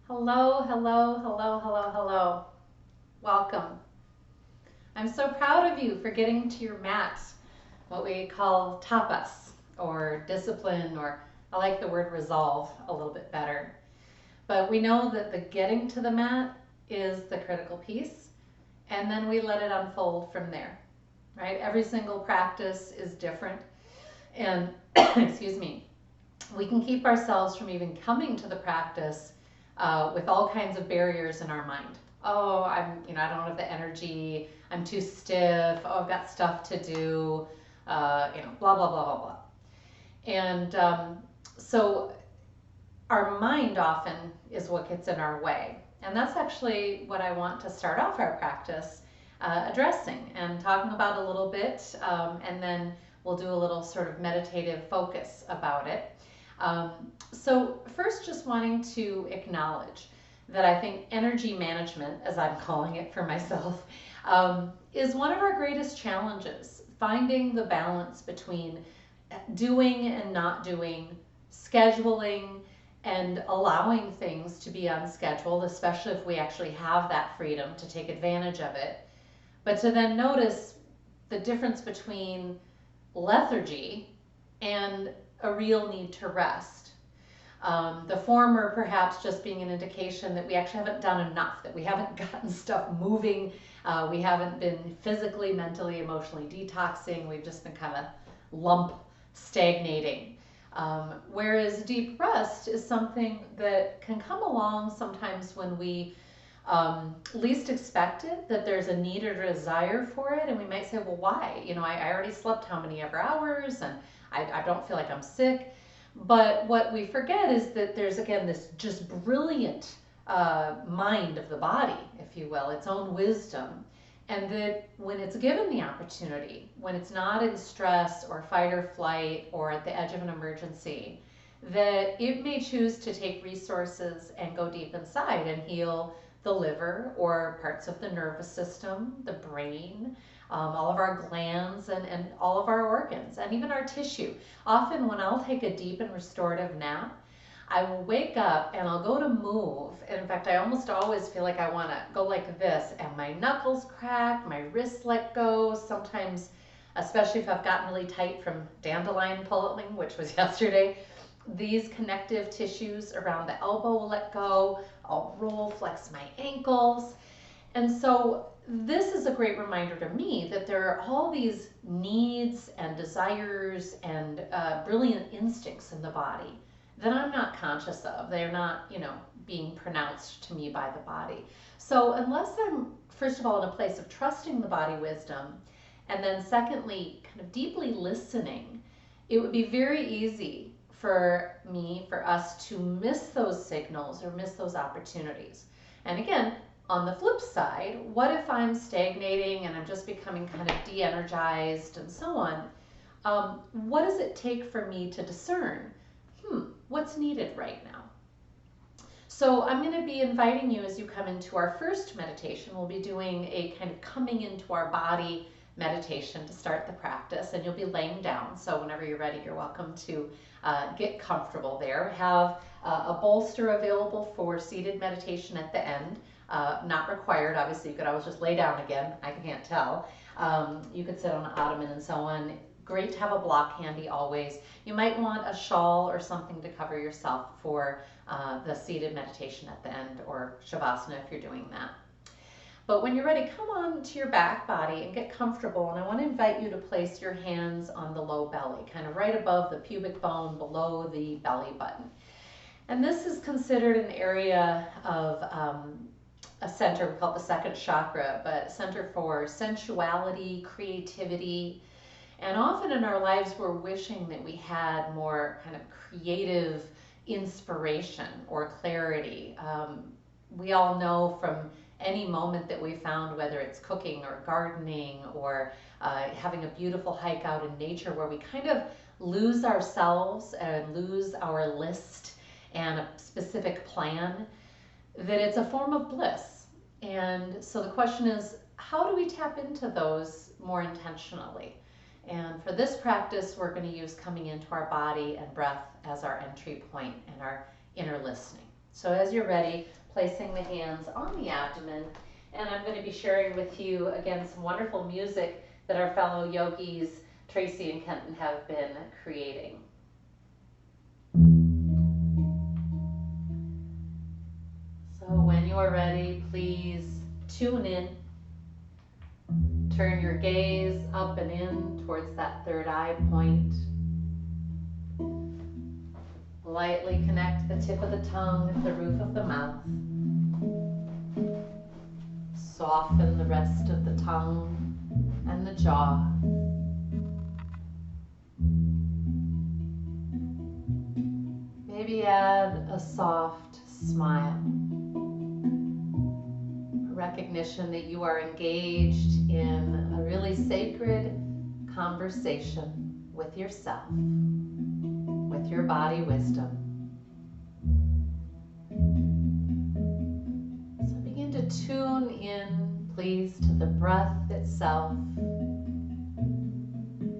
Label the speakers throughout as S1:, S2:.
S1: Hello, hello, hello, hello, hello. Welcome. I'm so proud of you for getting to your mat, what we call tapas or discipline, or I like the word resolve a little bit better. But we know that the getting to the mat is the critical piece, and then we let it unfold from there, right? Every single practice is different, and excuse me, we can keep ourselves from even coming to the practice with all kinds of barriers in our mind. Oh, I don't have the energy. I'm too stiff. Oh, I've got stuff to do. Blah blah blah blah blah. And so our mind often is what gets in our way, and that's actually what I want to start off our practice addressing and talking about a little bit, and then we'll do a little sort of meditative focus about it. So first, just wanting to acknowledge that I think energy management, as I'm calling it for myself, is one of our greatest challenges. Finding the balance between doing and not doing, scheduling and allowing things to be unscheduled, especially if we actually have that freedom to take advantage of it. But to then notice the difference between lethargy and a real need to rest. The former perhaps just being an indication that we actually haven't done enough, that we haven't gotten stuff moving, we haven't been physically, mentally, emotionally detoxing, we've just been kind of lump stagnating. Whereas deep rest is something that can come along sometimes when we least expect it, that there's a need or desire for it, and we might say, well, why? I already slept how many ever hours, and I don't feel like I'm sick. But what we forget is that there's, again, this just brilliant mind of the body, if you will, its own wisdom. And that when it's given the opportunity, when it's not in stress or fight or flight or at the edge of an emergency, that it may choose to take resources and go deep inside and heal the liver or parts of the nervous system, the brain, all of our glands and all of our organs, and even our tissue. Often when I'll take a deep and restorative nap, I will wake up and I'll go to move. And in fact, I almost always feel like I want to go like this, and my knuckles crack, my wrists let go. Sometimes, especially if I've gotten really tight from dandelion pulling, which was yesterday, these connective tissues around the elbow will let go. I'll roll, flex my ankles. And so this is a great reminder to me that there are all these needs and desires and brilliant instincts in the body that I'm not conscious of. They're not, being pronounced to me by the body. So unless I'm, first of all, in a place of trusting the body wisdom, and then secondly, kind of deeply listening, it would be very easy for us to miss those signals or miss those opportunities. And again, on the flip side, what if I'm stagnating and I'm just becoming kind of de-energized and so on? What does it take for me to discern, what's needed right now? So I'm going to be inviting you, as you come into our first meditation, we'll be doing a kind of coming into our body meditation to start the practice, and you'll be laying down. So whenever you're ready, you're welcome to get comfortable there. Have a bolster available for seated meditation at the end. Not required, obviously. You could always just lay down again. I can't tell. You could sit on an ottoman and so on. Great to have a block handy always. You might want a shawl or something to cover yourself for the seated meditation at the end, or shavasana if you're doing that. But when you're ready, come on to your back body and get comfortable. And I want to invite you to place your hands on the low belly, kind of right above the pubic bone, below the belly button. And this is considered an area of a center, we call it the second chakra, but center for sensuality, creativity. And often in our lives, we're wishing that we had more kind of creative inspiration or clarity. We all know from any moment that we found, whether it's cooking or gardening or having a beautiful hike out in nature, where we kind of lose ourselves and lose our list and a specific plan, that it's a form of bliss. And so the question is, how do we tap into those more intentionally? And for this practice, we're going to use coming into our body and breath as our entry point and our inner listening. So as you're ready, placing the hands on the abdomen, and I'm going to be sharing with you again some wonderful music that our fellow yogis, Tracy and Kenton, have been creating. So when you're ready, please tune in. Turn your gaze up and in towards that third eye point. Lightly connect the tip of the tongue with the roof of the mouth. Soften the rest of the tongue and the jaw. Maybe add a soft smile. A recognition that you are engaged in a really sacred conversation with yourself, with your body wisdom. So begin to tune in, please, to the breath itself,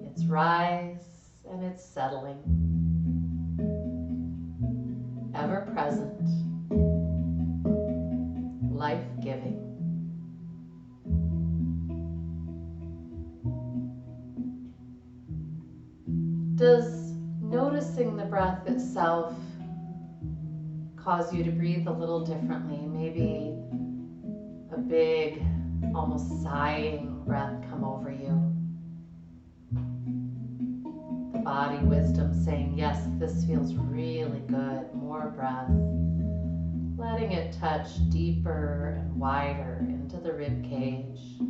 S1: its rise and its settling, ever present, life-giving. Does noticing the breath itself cause you to breathe a little differently? Maybe a big, almost sighing breath come over you. The body wisdom saying, yes, this feels really good. More breath. Letting it touch deeper and wider into the rib cage,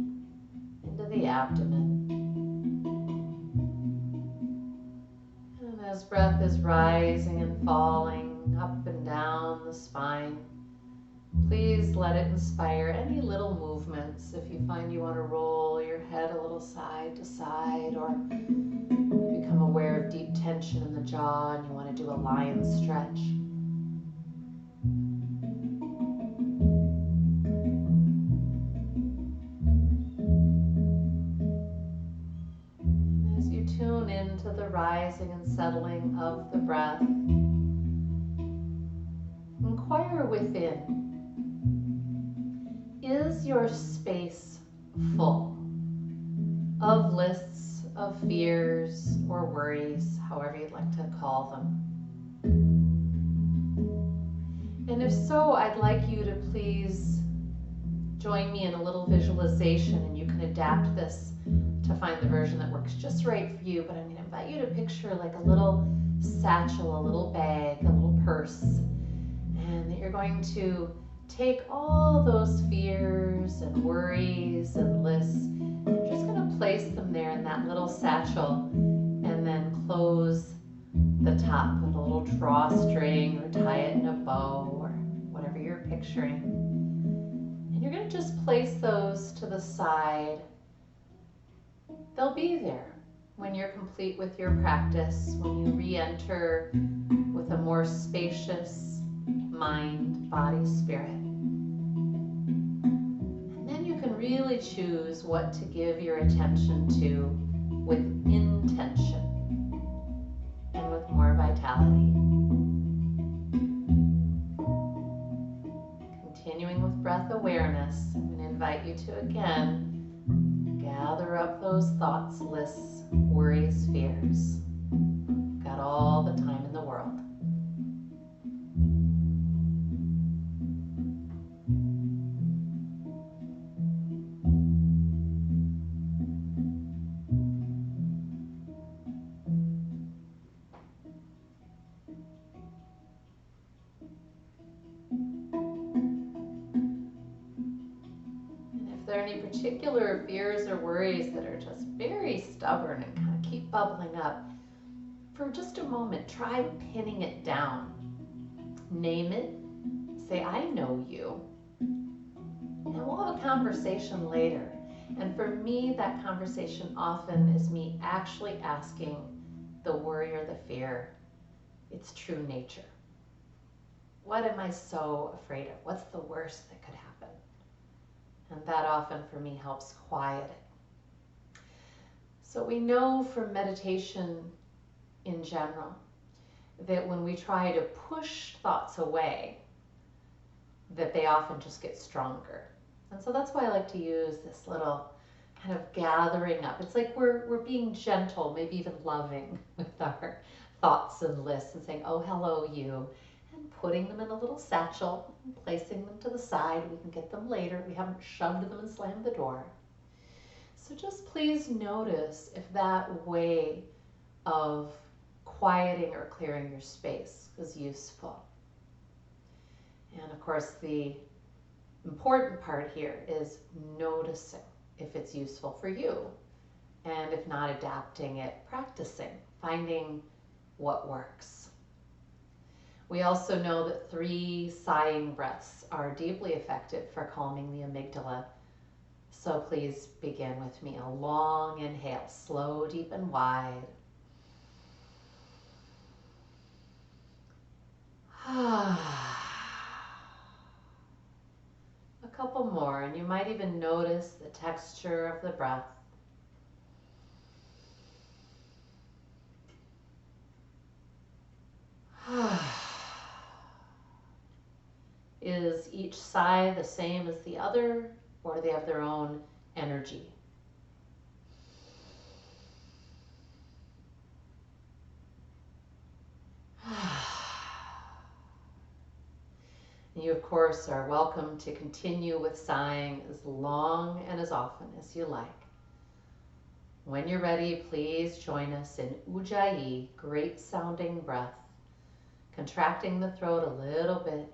S1: into the abdomen. And as breath is rising and falling up and down the spine, please let it inspire any little movements. If you find you want to roll your head a little side to side, or you become aware of deep tension in the jaw and you want to do a lion stretch. And as you tune into the rising and settling of the breath, inquire within. Is your space full of lists of fears or worries, however you'd like to call them? And if so, I'd like you to please join me in a little visualization, and you can adapt this to find the version that works just right for you. But I'm going to invite you to picture like a little satchel, a little bag, a little purse, and that you're going to take all those fears and worries and lists, and you're just going to place them there in that little satchel, and then close the top with a little drawstring or tie it in a bow or whatever you're picturing. And you're going to just place those to the side. They'll be there when you're complete with your practice, when you re-enter with a more spacious mind, body, spirit. And then you can really choose what to give your attention to with intention and with more vitality. Continuing with breath awareness, I'm going to invite you to again gather up those thoughts, lists, worries, fears. Got all the time in the world. If there are any particular fears or worries that are just very stubborn and kind of keep bubbling up, for just a moment, try pinning it down. Name it. Say, I know you. And we'll have a conversation later. And for me, that conversation often is me actually asking the worry or the fear its true nature. What am I so afraid of? What's the worst that could happen? And that often for me helps quiet it. So we know from meditation in general that when we try to push thoughts away, that they often just get stronger. And so that's why I like to use this little kind of gathering up. It's like we're being gentle, maybe even loving with our thoughts and lists and saying, oh, hello, you, and putting them in a little satchel and placing them to the side. We can get them later. We haven't shoved them and slammed the door. So just please notice if that way of quieting or clearing your space is useful. And of course, the important part here is noticing if it's useful for you, and if not, adapting it, practicing, finding what works. We also know that 3 sighing breaths are deeply effective for calming the amygdala. So please begin with me. A long inhale, slow, deep, and wide. A couple more, and you might even notice the texture of the breath. Is each sigh the same as the other, or do they have their own energy? You, of course, are welcome to continue with sighing as long and as often as you like. When you're ready, please join us in Ujjayi, great sounding breath, contracting the throat a little bit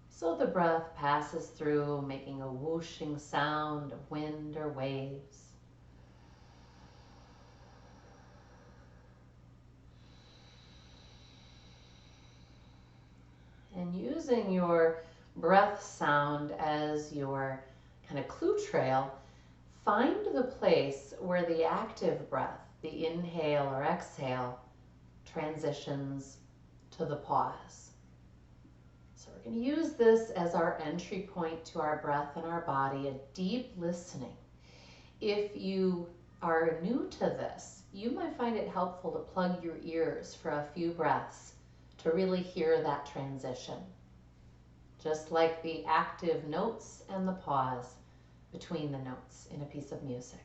S1: so the breath passes through, making a whooshing sound of wind or waves. And using your breath sound as your kind of clue trail, find the place where the active breath, the inhale or exhale, transitions to the pause. So we're going to use this as our entry point to our breath and our body, a deep listening. If you are new to this, you might find it helpful to plug your ears for a few breaths to really hear that transition. Just like the active notes and the pause between the notes in a piece of music.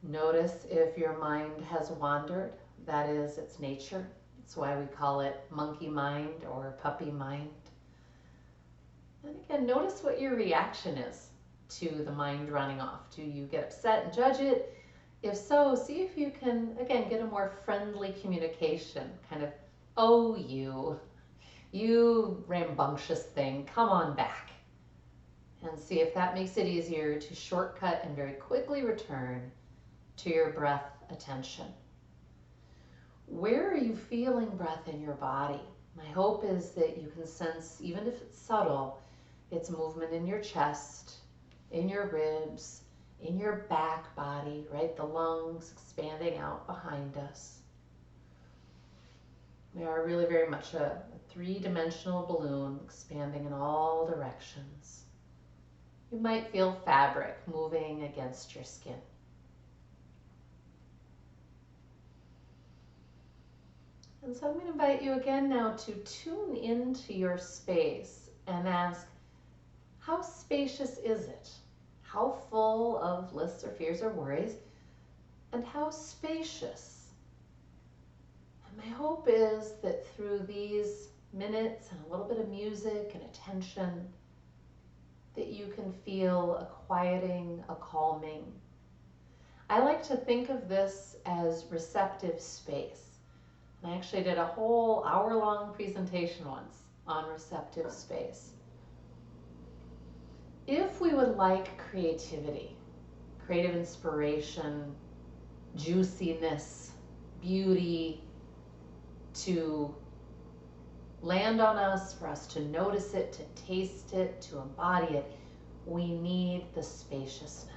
S1: Notice if your mind has wandered. That is its nature. That's why we call it monkey mind or puppy mind. And again, notice what your reaction is to the mind running off. Do you get upset and judge it? If so, see if you can, again, get a more friendly communication. Kind of, oh, you rambunctious thing, come on back. And see if that makes it easier to shortcut and very quickly return to your breath attention. Where are you feeling breath in your body? My hope is that you can sense, even if it's subtle, its movement in your chest, in your ribs, in your back body, right? The lungs expanding out behind us. We are really very much a 3-dimensional balloon expanding in all directions. You might feel fabric moving against your skin. And so I'm going to invite you again now to tune into your space and ask, how spacious is it? How full of lists or fears or worries? And how spacious? And my hope is that through these minutes and a little bit of music and attention, that you can feel a quieting, a calming. I like to think of this as receptive space. I actually did a whole hour-long presentation once on receptive space. If we would like creativity, creative inspiration, juiciness, beauty to land on us, for us to notice it, to taste it, to embody it, we need the spaciousness.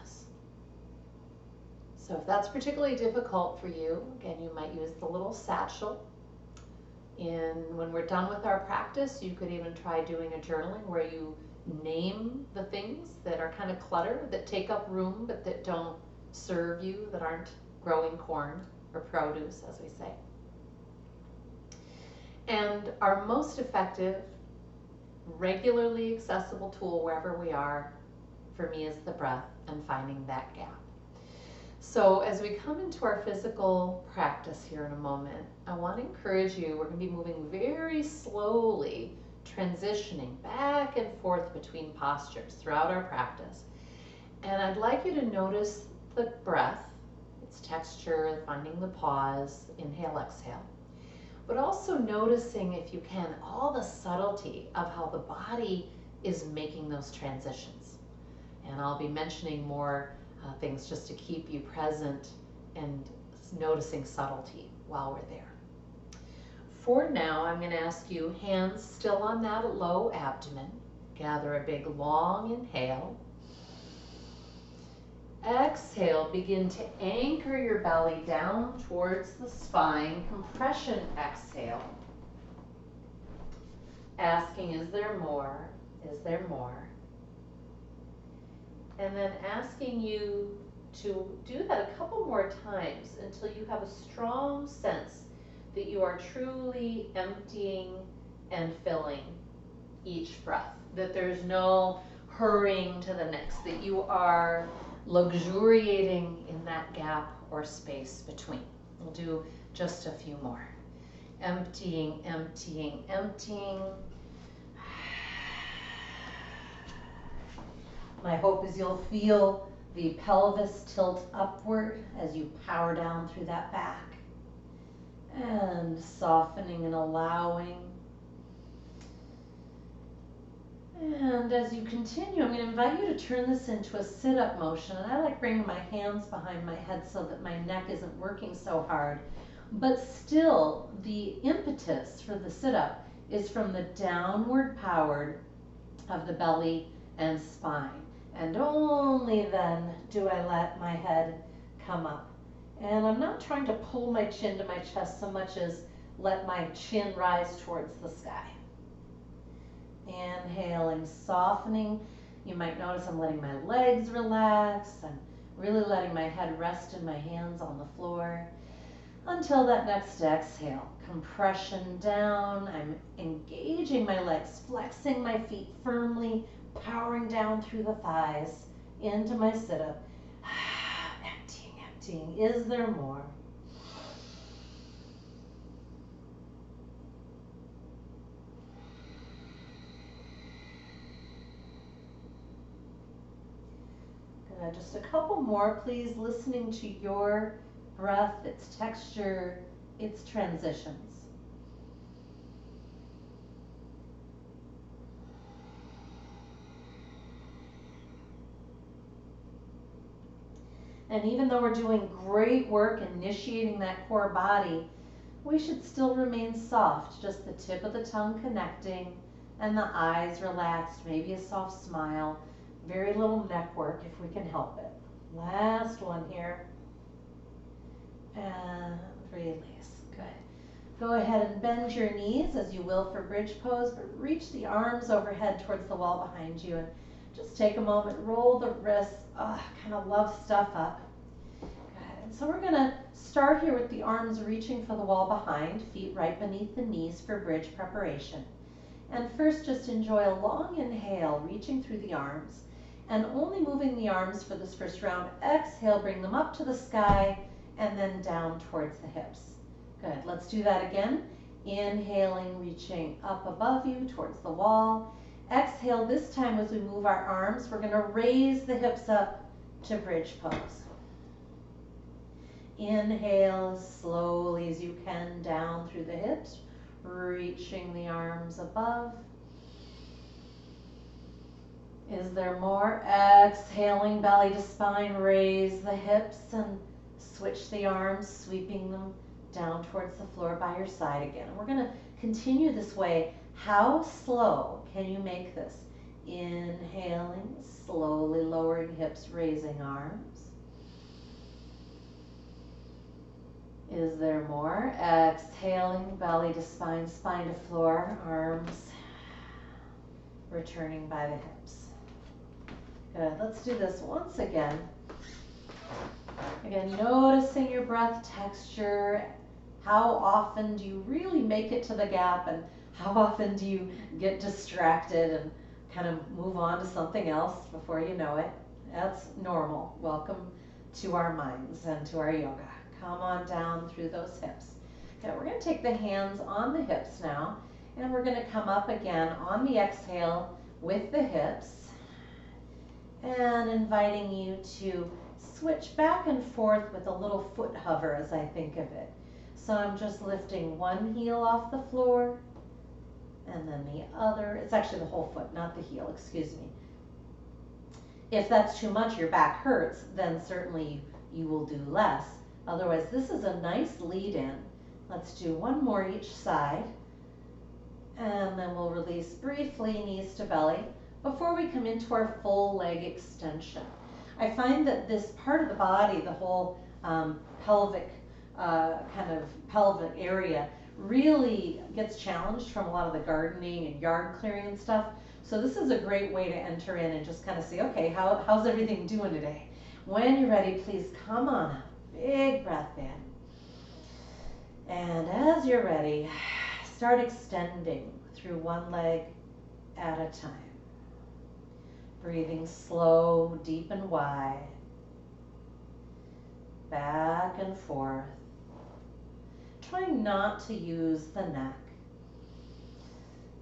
S1: So if that's particularly difficult for you, again, you might use the little satchel When we're done with our practice, you could even try doing a journaling where you name the things that are kind of clutter, that take up room, but that don't serve you, that aren't growing corn or produce, as we say. And our most effective, regularly accessible tool wherever we are, for me, is the breath and finding that gap. So as we come into our physical practice here in a moment, I want to encourage you, we're going to be moving very slowly, transitioning back and forth between postures throughout our practice. And I'd like you to notice the breath, its texture, finding the pause, inhale, exhale. But also noticing, if you can, all the subtlety of how the body is making those transitions. And I'll be mentioning more things just to keep you present and noticing subtlety while we're there. For now, I'm going to ask you, hands still on that low abdomen. Gather a big long inhale. Exhale, begin to anchor your belly down towards the spine. Compression exhale. Asking, is there more? Is there more? And then asking you to do that a couple more times until you have a strong sense that you are truly emptying and filling each breath, that there's no hurrying to the next, that you are luxuriating in that gap or space between. We'll do just a few more. Emptying, emptying, emptying. My hope is you'll feel the pelvis tilt upward as you power down through that back. And softening and allowing. And as you continue, I'm going to invite you to turn this into a sit-up motion. And I like bringing my hands behind my head so that my neck isn't working so hard. But still, the impetus for the sit-up is from the downward power of the belly and spine. And only then do I let my head come up. And I'm not trying to pull my chin to my chest so much as let my chin rise towards the sky. Inhaling, softening. You might notice I'm letting my legs relax. I'm really letting my head rest in my hands on the floor until that next exhale. Compression down. I'm engaging my legs, flexing my feet firmly, powering down through the thighs into my sit-up. Emptying, emptying. Is there more? Good. Just a couple more, please. Listening to your breath, its texture, its transitions. And even though we're doing great work initiating that core body, we should still remain soft, just the tip of the tongue connecting and the eyes relaxed, maybe a soft smile, very little neck work if we can help it. Last one here. And release. Good. Go ahead and bend your knees as you will for bridge pose, but reach the arms overhead towards the wall behind you and just take a moment, roll the wrists, kind of love stuff up. Good. And so we're going to start here with the arms reaching for the wall behind, feet right beneath the knees for bridge preparation. And first just enjoy a long inhale, reaching through the arms, and only moving the arms for this first round. Exhale, bring them up to the sky, and then down towards the hips. Good. Let's do that again. Inhaling, reaching up above you towards the wall. Exhale, this time as we move our arms, we're going to raise the hips up to bridge pose. Inhale as slowly as you can down through the hips, reaching the arms above. Is there more? Exhaling, belly to spine, raise the hips and switch the arms, sweeping them down towards the floor by your side again. And we're going to continue this way. How slow can you make this? Inhaling, slowly lowering hips, raising arms. Is there more? Exhaling, belly to spine, spine to floor, arms returning by the hips. Good, let's do this once again. Again, noticing your breath texture. How often do you really make it to the gap, and how often do you get distracted and kind of move on to something else before you know it? That's normal. Welcome to our minds and to our yoga. Come on down through those hips. Okay, we're going to take the hands on the hips now, and we're going to come up again on the exhale with the hips, and inviting you to switch back and forth with a little foot hover as I think of it. So I'm just lifting one heel off the floor, and then the other. It's actually the whole foot, not the heel, excuse me. If that's too much, your back hurts, then certainly you will do less. Otherwise, this is a nice lead in. Let's do one more each side, and then we'll release briefly, knees to belly, before we come into our full leg extension. I find that this part of the body, the whole pelvic area, really gets challenged from a lot of the gardening and yard clearing and stuff. So this is a great way to enter in and just kind of see, okay, how's everything doing today? When you're ready, please come on up. Big breath in. And as you're ready, start extending through one leg at a time. Breathing slow, deep and wide. Back and forth. Trying not to use the neck.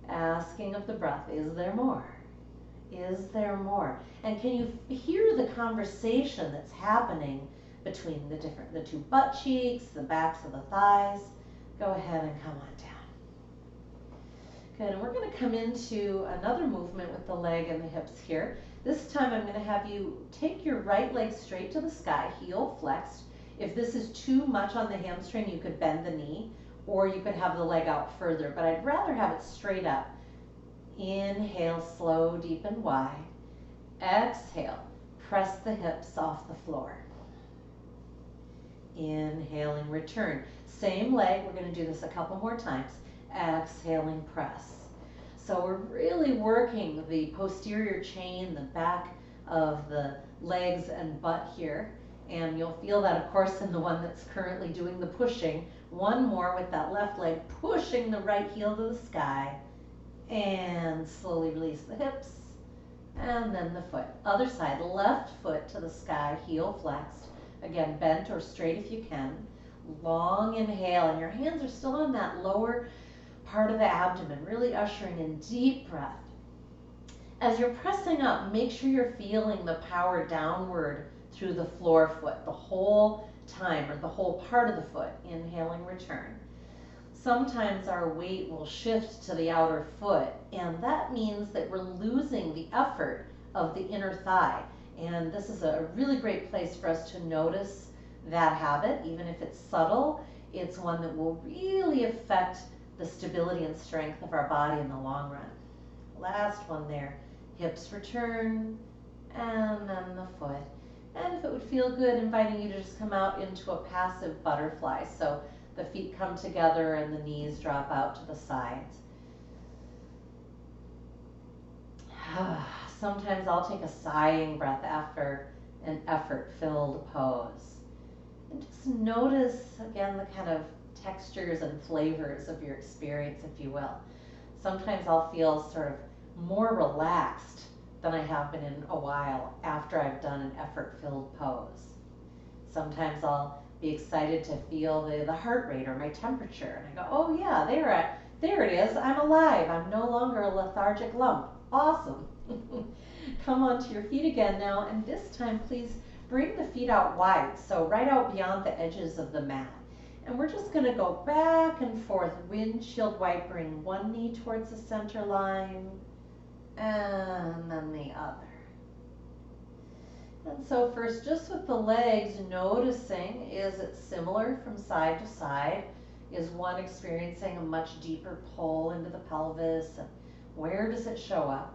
S1: Asking of the breath, is there more? Is there more? And can you hear the conversation that's happening between the two butt cheeks, the backs of the thighs? Go ahead and come on down. Good, and we're going to come into another movement with the leg and the hips here. This time I'm going to have you take your right leg straight to the sky, heel flexed. If this is too much on the hamstring, you could bend the knee, or you could have the leg out further, but I'd rather have it straight up. Inhale, slow, deep and wide. Exhale, press the hips off the floor. Inhaling, return. Same leg, we're going to do this a couple more times. Exhaling, press. So we're really working the posterior chain, the back of the legs and butt here. And you'll feel that, of course, in the one that's currently doing the pushing. One more with that left leg, pushing the right heel to the sky. And slowly release the hips. And then the foot. Other side, left foot to the sky, heel flexed. Again, bent or straight if you can. Long inhale, and your hands are still on that lower part of the abdomen, really ushering in deep breath. As you're pressing up, make sure you're feeling the power downward through the floor foot the whole time, or the whole part of the foot. Inhaling, return. Sometimes our weight will shift to the outer foot, and that means that we're losing the effort of the inner thigh. And this is a really great place for us to notice that habit. Even if it's subtle, it's one that will really affect the stability and strength of our body in the long run. Last one there. Hips return, and then the foot. And if it would feel good, inviting you to just come out into a passive butterfly. So the feet come together and the knees drop out to the sides. Sometimes I'll take a sighing breath after an effort-filled pose. And just notice, again, the kind of textures and flavors of your experience, if you will. Sometimes I'll feel sort of more relaxed than I have been in a while after I've done an effort-filled pose. Sometimes I'll be excited to feel the heart rate or my temperature, and I go, oh yeah, there it is, I'm alive, I'm no longer a lethargic lump. Awesome. Come onto your feet again now, and this time please bring the feet out wide, so right out beyond the edges of the mat. And we're just going to go back and forth, windshield wipering one knee towards the center line, and then the other. And so first, just with the legs, noticing, is it similar from side to side? Is one experiencing a much deeper pull into the pelvis? And where does it show up?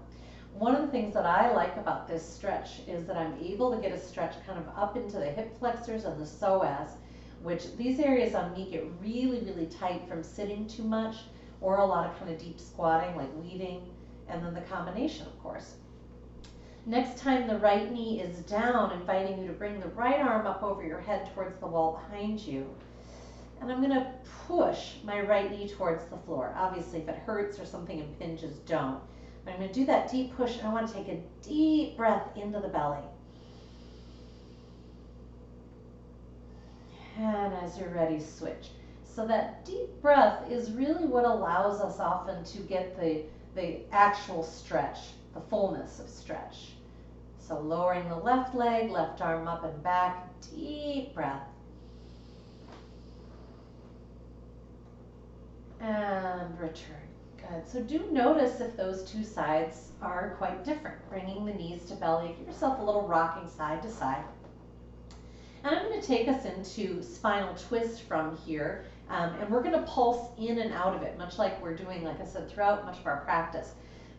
S1: One of the things that I like about this stretch is that I'm able to get a stretch kind of up into the hip flexors and the psoas which these areas on me get really, really tight from sitting too much or a lot of kind of deep squatting like weaving, and then the combination, of course. Next time the right knee is down, inviting you to bring the right arm up over your head towards the wall behind you. And I'm going to push my right knee towards the floor. Obviously, if it hurts or something impinges, don't. But I'm going to do that deep push, and I want to take a deep breath into the belly. And as you're ready, switch. So that deep breath is really what allows us often to get the actual stretch, the fullness of stretch. So lowering the left leg, left arm up and back, deep breath. And return. Good. So do notice if those two sides are quite different. Bringing the knees to belly, give yourself a little rocking side to side. And I'm going to take us into spinal twist from here, and we're going to pulse in and out of it, much like we're doing, like I said, throughout much of our practice.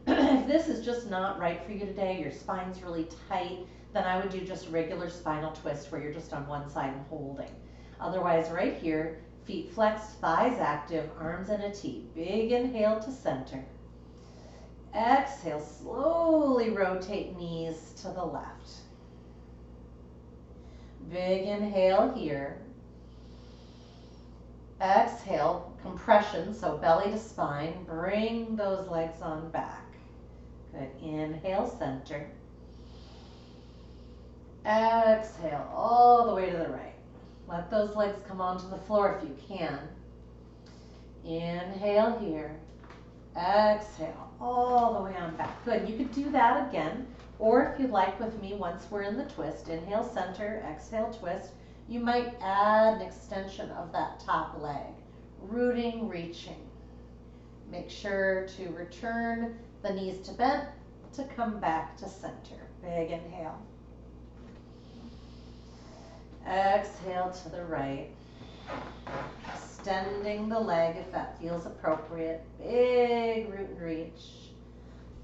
S1: If this is just not right for you today, your spine's really tight, then I would do just regular spinal twist where you're just on one side and holding. Otherwise, right here, feet flexed, thighs active, arms in a T. Big inhale to center. Exhale, slowly rotate knees to the left. Big inhale here. Exhale, compression, so belly to spine. Bring those legs on back. Good. Inhale, center. Exhale, all the way to the right. Let those legs come onto the floor if you can. Inhale here. Exhale, all the way on back. Good. You could do that again. Or if you like with me, once we're in the twist, inhale, center, exhale, twist, you might add an extension of that top leg. Rooting, reaching. Make sure to return the knees to bent to come back to center. Big inhale. Exhale to the right. Extending the leg if that feels appropriate. Big root and reach.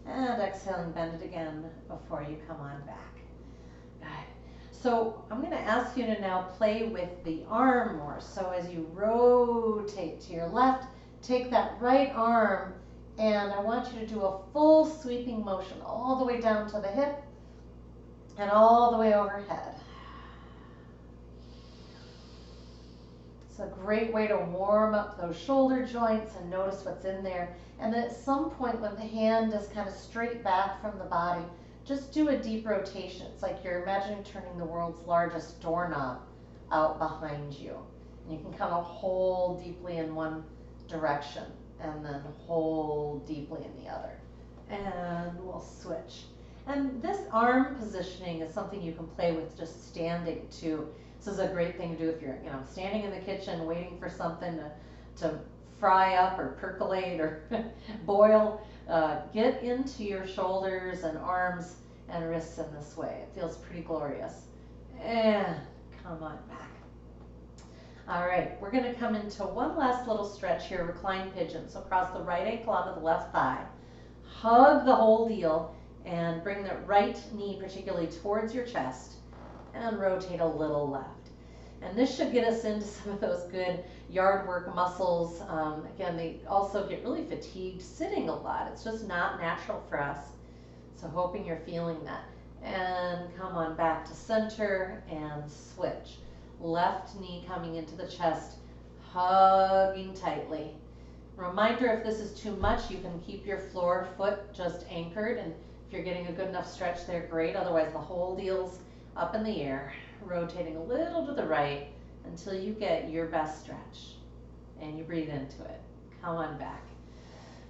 S1: And exhale and bend it again before you come on back. Good. So I'm going to ask you to now play with the arm more. So as you rotate to your left, take that right arm, and I want you to do a full sweeping motion all the way down to the hip and all the way overhead. It's a great way to warm up those shoulder joints and notice what's in there. And then at some point when the hand is kind of straight back from the body, just do a deep rotation. It's like you're imagining turning the world's largest doorknob out behind you. And you can kind of hold deeply in one direction and then hold deeply in the other. And we'll switch. And this arm positioning is something you can play with just standing too. This is a great thing to do if you're, standing in the kitchen waiting for something to fry up or percolate or boil. Get into your shoulders and arms and wrists in this way. It feels pretty glorious. And come on back. All right, we're going to come into one last little stretch here, reclined pigeon. So cross the right ankle onto the left thigh. Hug the whole deal and bring the right knee particularly towards your chest and rotate a little left. And this should get us into some of those good yard work muscles. Again, they also get really fatigued sitting a lot. It's just not natural for us. So hoping you're feeling that. And come on back to center and switch. Left knee coming into the chest, hugging tightly. Reminder, if this is too much, you can keep your floor foot just anchored. And if you're getting a good enough stretch there, great. Otherwise, the whole deal's up in the air, rotating a little to the right until you get your best stretch. And you breathe into it. Come on back.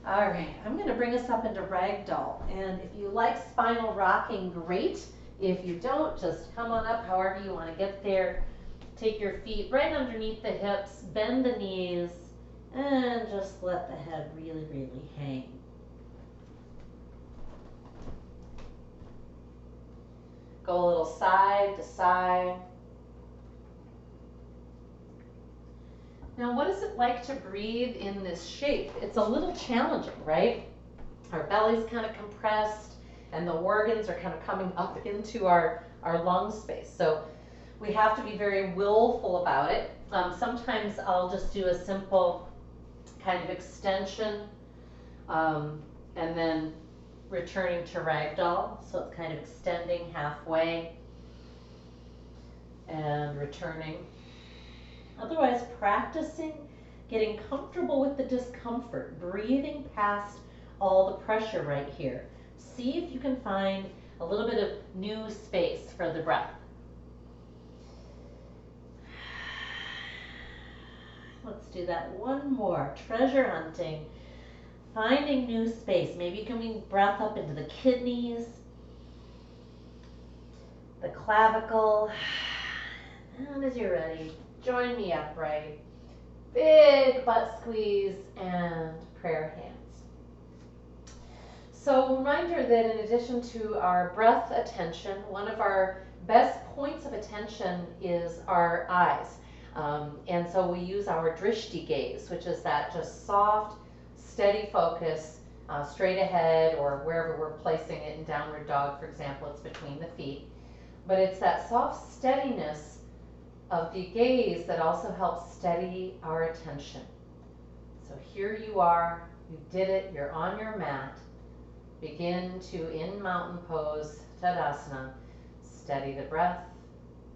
S1: All right, I'm going to bring us up into ragdoll. And if you like spinal rocking, great. If you don't, just come on up however you want to get there. Take your feet right underneath the hips, bend the knees, and just let the head really, really hang. Go a little side to side. Now, what is it like to breathe in this shape? It's a little challenging, right? Our belly's kind of compressed and the organs are kind of coming up into our lung space. So we have to be very willful about it.
S2: Sometimes I'll just do a simple kind of extension and then returning to ragdoll. So it's kind of extending halfway and returning. Otherwise, practicing getting comfortable with the discomfort, breathing past all the pressure right here. See if you can find a little bit of new space for the breath. Let's do that one more. Treasure hunting. Finding new space. Maybe you can bring breath up into the kidneys, the clavicle. And as you're ready, join me upright. Big butt squeeze and prayer hands. So reminder that in addition to our breath attention, one of our best points of attention is our eyes. And so we use our drishti gaze, which is that just soft, steady focus straight ahead, or wherever we're placing it in downward dog, for example, it's between the feet. But it's that soft steadiness of the gaze that also helps steady our attention. So here you are, you did it, you're on your mat. Begin to, in mountain pose, Tadasana, steady the breath,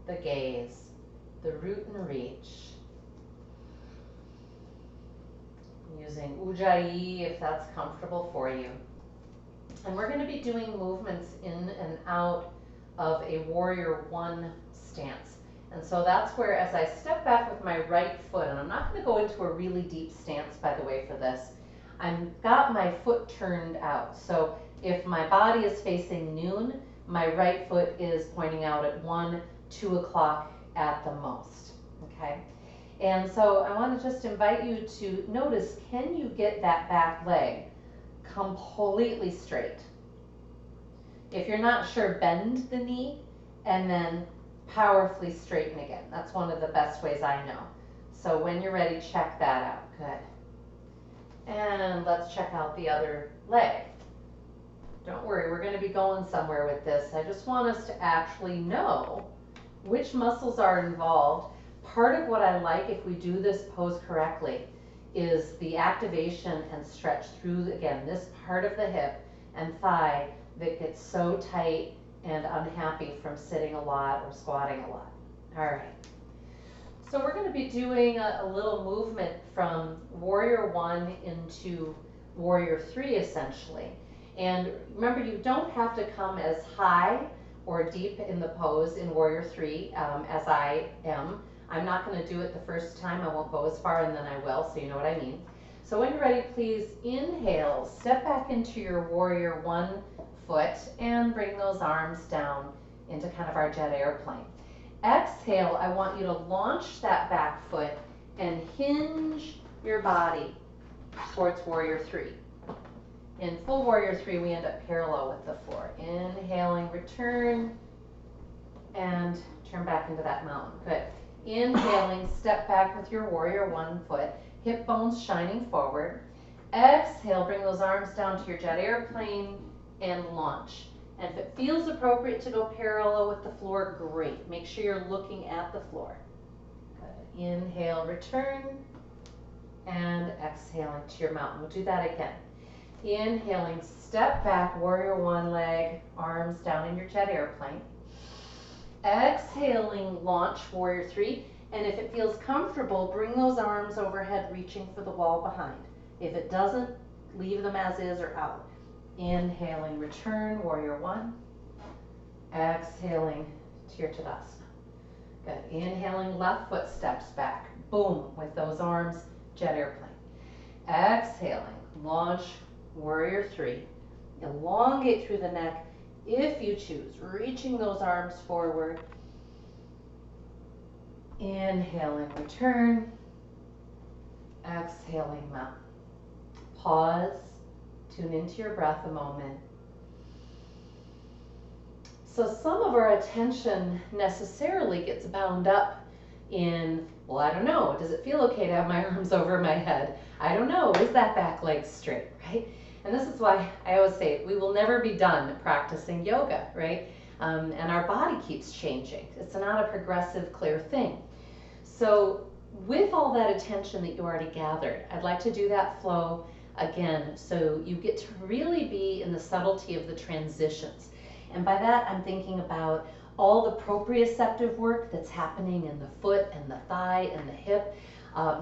S2: the gaze, the root and reach. Using Ujjayi if that's comfortable for you. And we're going to be doing movements in and out of a warrior one stance. And so that's where, as I step back with my right foot, and I'm not going to go into a really deep stance, by the way, for this. I've got my foot turned out. So if my body is facing noon, my right foot is pointing out at 1, 2 o'clock at the most, okay? And so I want to just invite you to notice, can you get that back leg completely straight? If you're not sure, bend the knee and then powerfully straighten again. That's one of the best ways I know. So when you're ready, check that out. Good. And let's check out the other leg. Don't worry, we're going to be going somewhere with this. I just want us to actually know which muscles are involved. Part of what I like, if we do this pose correctly, is the activation and stretch through, again, this part of the hip and thigh that gets so tight and unhappy from sitting a lot or squatting a lot. All right. So we're going to be doing a little movement from warrior one into warrior three, essentially. And remember, you don't have to come as high or deep in the pose in warrior three as I am. I'm not going to do it the first time. I won't go as far, and then I will, so you know what I mean. So when you're ready, please inhale, step back into your warrior one foot, and bring those arms down into kind of our jet airplane. Exhale, I want you to launch that back foot and hinge your body towards warrior three. In full warrior three, we end up parallel with the floor. Inhaling, return, and turn back into that mountain. Good. Inhaling, step back with your warrior one foot, hip bones shining forward. Exhale, bring those arms down to your jet airplane and launch. And if it feels appropriate to go parallel with the floor, great. Make sure you're looking at the floor. Good. Inhale, return, and exhaling to your mountain. We'll do that again. Inhaling, step back, warrior one leg, arms down in your jet airplane. Exhaling, launch, warrior three. And if it feels comfortable, bring those arms overhead, reaching for the wall behind. If it doesn't, leave them as is or out. Inhaling, return, warrior one. Exhaling to your Tadasana. Good. Inhaling, left foot steps back. Boom, with those arms, jet airplane. Exhaling, launch, warrior three. Elongate through the neck if you choose, reaching those arms forward. Inhaling, return. Exhaling, mountain. Pause. Tune into your breath a moment. So some of our attention necessarily gets bound up in, well, I don't know, does it feel okay to have my arms over my head? I don't know, is that back leg straight, right? And this is why I always say we will never be done practicing yoga, right? And our body keeps changing. It's not a progressive, clear thing. So
S1: with all that attention that you already gathered, I'd like to do that flow again so you get to really be in the subtlety of the transitions. And by that, I'm thinking about all the proprioceptive work that's happening in the foot and the thigh and the hip.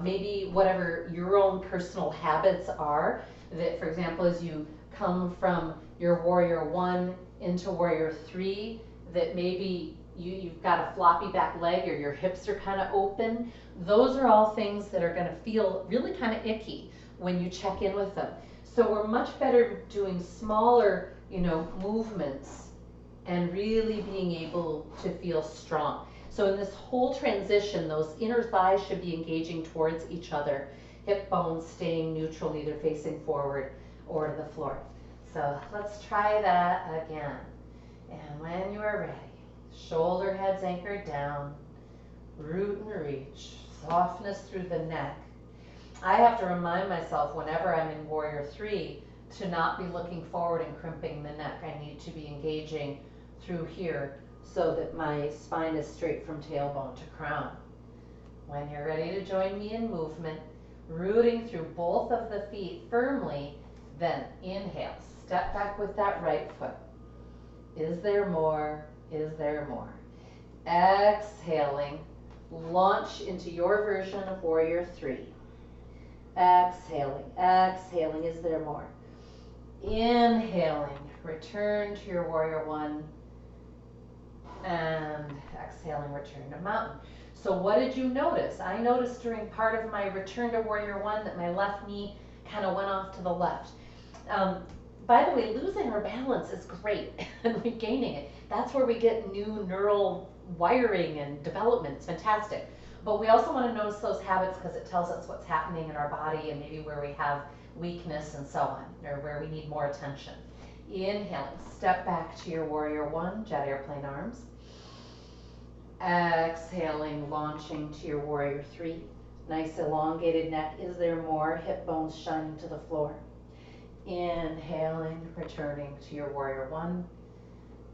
S1: Maybe whatever your own personal habits are, that for example, as you come from your warrior one into warrior three, that maybe you've got a floppy back leg or your hips are kind of open. Those are all things that are going to feel really kind of icky when you check in with them. So we're much better doing smaller, movements and really being able to feel strong. So in this whole transition, those inner thighs should be engaging towards each other, hip bones staying neutral, either facing forward or to the floor. So let's try that again. And when you are ready, shoulder heads anchored down, root and reach, softness through the neck. I have to remind myself whenever I'm in warrior three to not be looking forward and crimping the neck. I need to be engaging through here so that my spine is straight from tailbone to crown. When you're ready to join me in movement, rooting through both of the feet firmly, then inhale, step back with that right foot. Is there more? Is there more? Exhaling, launch into your version of warrior three. Exhaling, exhaling, is there more? Inhaling, return to your warrior one. And exhaling, return to mountain. So what did you notice? I noticed during part of my return to warrior one that my left knee kind of went off to the left. By the way, losing our balance is great and regaining it. That's where we get new neural wiring and development. It's fantastic. But we also want to notice those habits because it tells us what's happening in our body and maybe where we have weakness and so on, or where we need more attention. Inhaling, step back to your warrior one, jet airplane arms. Exhaling, launching to your warrior three. Nice elongated neck. Is there more? Hip bones shining to the floor. Inhaling, returning to your warrior one.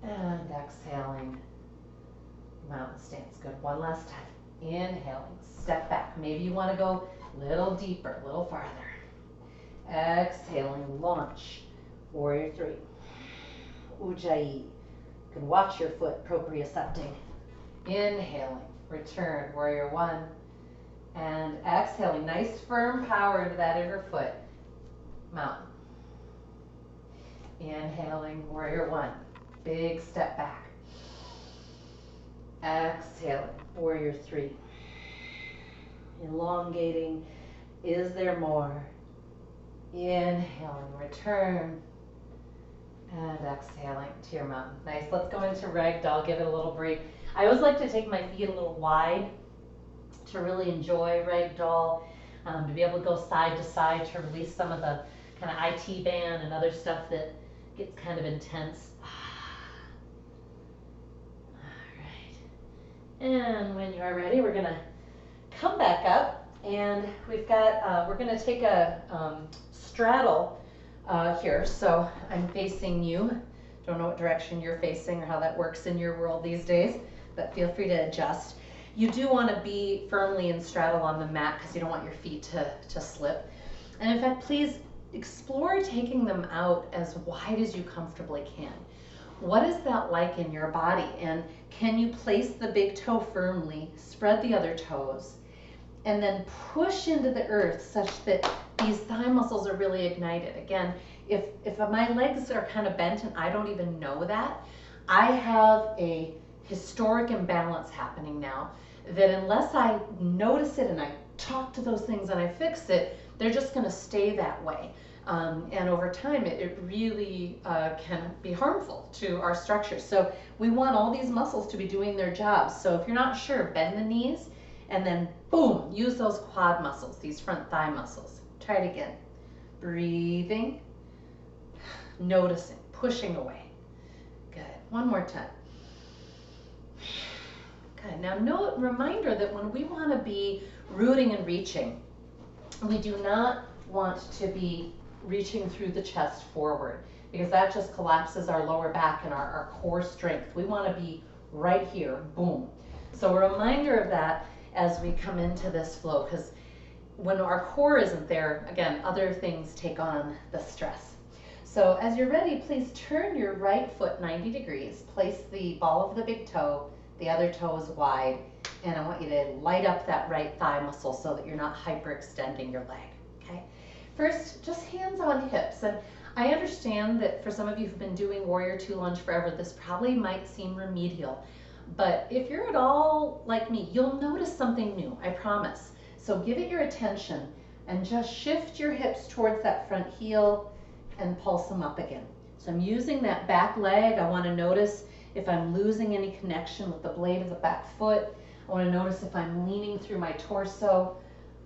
S1: And exhaling, mountain stance. Good. One last time. Inhaling, step back. Maybe you want to go a little deeper, a little farther. Exhaling, launch. Warrior three. Ujjayi. You can watch your foot propriocepting. Inhaling, return, warrior one. And exhaling, nice firm power into that inner foot. Mountain. Inhaling, warrior one. Big step back. Exhaling, warrior three. Elongating. Is there more? Inhaling, return. And exhaling to your mountain. Nice. Let's go into ragdoll. Give it a little break. I always like to take my feet a little wide to really enjoy ragdoll, to be able to go side to side to release some of the kind of IT band and other stuff that gets kind of intense. And when you are ready, we're gonna come back up, and we've got, we're gonna take a straddle here. So I'm facing you. Don't know what direction you're facing or how that works in your world these days, but feel free to adjust. You do want to be firmly in straddle on the mat because you don't want your feet to slip. And in fact, please explore taking them out as wide as you comfortably can. What is that like in your body? And can you place the big toe firmly, spread the other toes, and then push into the earth such that these thigh muscles are really ignited? Again, if my legs are kind of bent and I don't even know that, I have a historic imbalance happening now that unless I notice it and I talk to those things and I fix it, they're just going to stay that way. And over time, it really can be harmful to our structure. So we want all these muscles to be doing their jobs. So if you're not sure, bend the knees and then boom, use those quad muscles, these front thigh muscles. Try it again. Breathing, noticing, pushing away. Good. One more time. Good. Now, note, reminder that when we want to be rooting and reaching, we do not want to be reaching through the chest forward because that just collapses our lower back and our core strength. We want to be right here, boom. So a reminder of that as we come into this flow, because when our core isn't there, again, other things take on the stress. So as you're ready, please turn your right foot 90 degrees. Place the ball of the big toe, the other toe is wide, and I want you to light up that right thigh muscle so that you're not hyperextending your leg, okay? First, just hands on hips. And I understand that for some of you who've been doing Warrior Two Lunge forever, this probably might seem remedial. But if you're at all like me, you'll notice something new, I promise. So give it your attention and just shift your hips towards that front heel and pulse them up again. So I'm using that back leg. I want to notice if I'm losing any connection with the blade of the back foot. I want to notice if I'm leaning through my torso.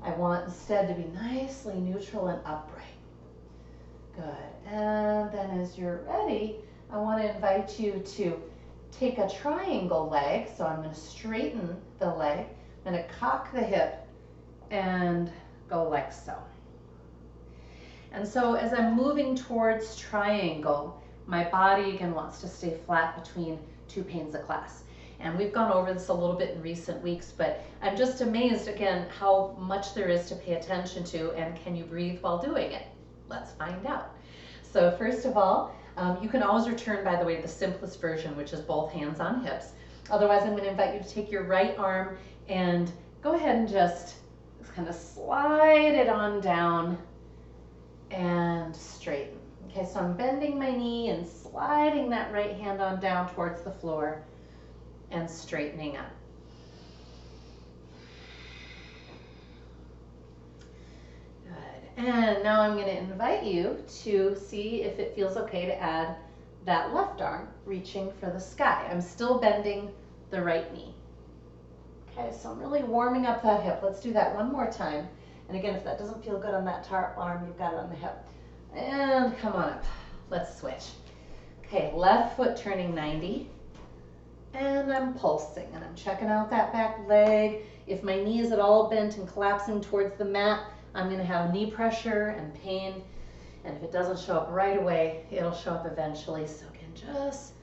S1: I want instead to be nicely neutral and upright. Good. And then as you're ready, I want to invite you to take a triangle leg. So I'm going to straighten the leg. I'm going to cock the hip and go like so. And so as I'm moving towards triangle, my body again wants to stay flat between two panes of class. And we've gone over this a little bit in recent weeks, but I'm just amazed again how much there is to pay attention to, and can you breathe while doing it? Let's find out. So first of all, you can always return, by the way, to the simplest version, which is both hands on hips. Otherwise, I'm going to invite you to take your right arm and go ahead and just kind of slide it on down and straighten. Okay, so I'm bending my knee and sliding that right hand on down towards the floor and straightening up. Good. And now I'm going to invite you to see if it feels okay to add that left arm reaching for the sky. I'm still bending the right knee. Okay, so I'm really warming up that hip. Let's do that one more time. And again, if that doesn't feel good on that arm, you've got it on the hip. And come on up. Let's switch. Okay, left foot turning 90. And I'm pulsing, and I'm checking out that back leg. If my knee is at all bent and collapsing towards the mat, I'm going to have knee pressure and pain. And if it doesn't show up right away, it'll show up eventually. So again, just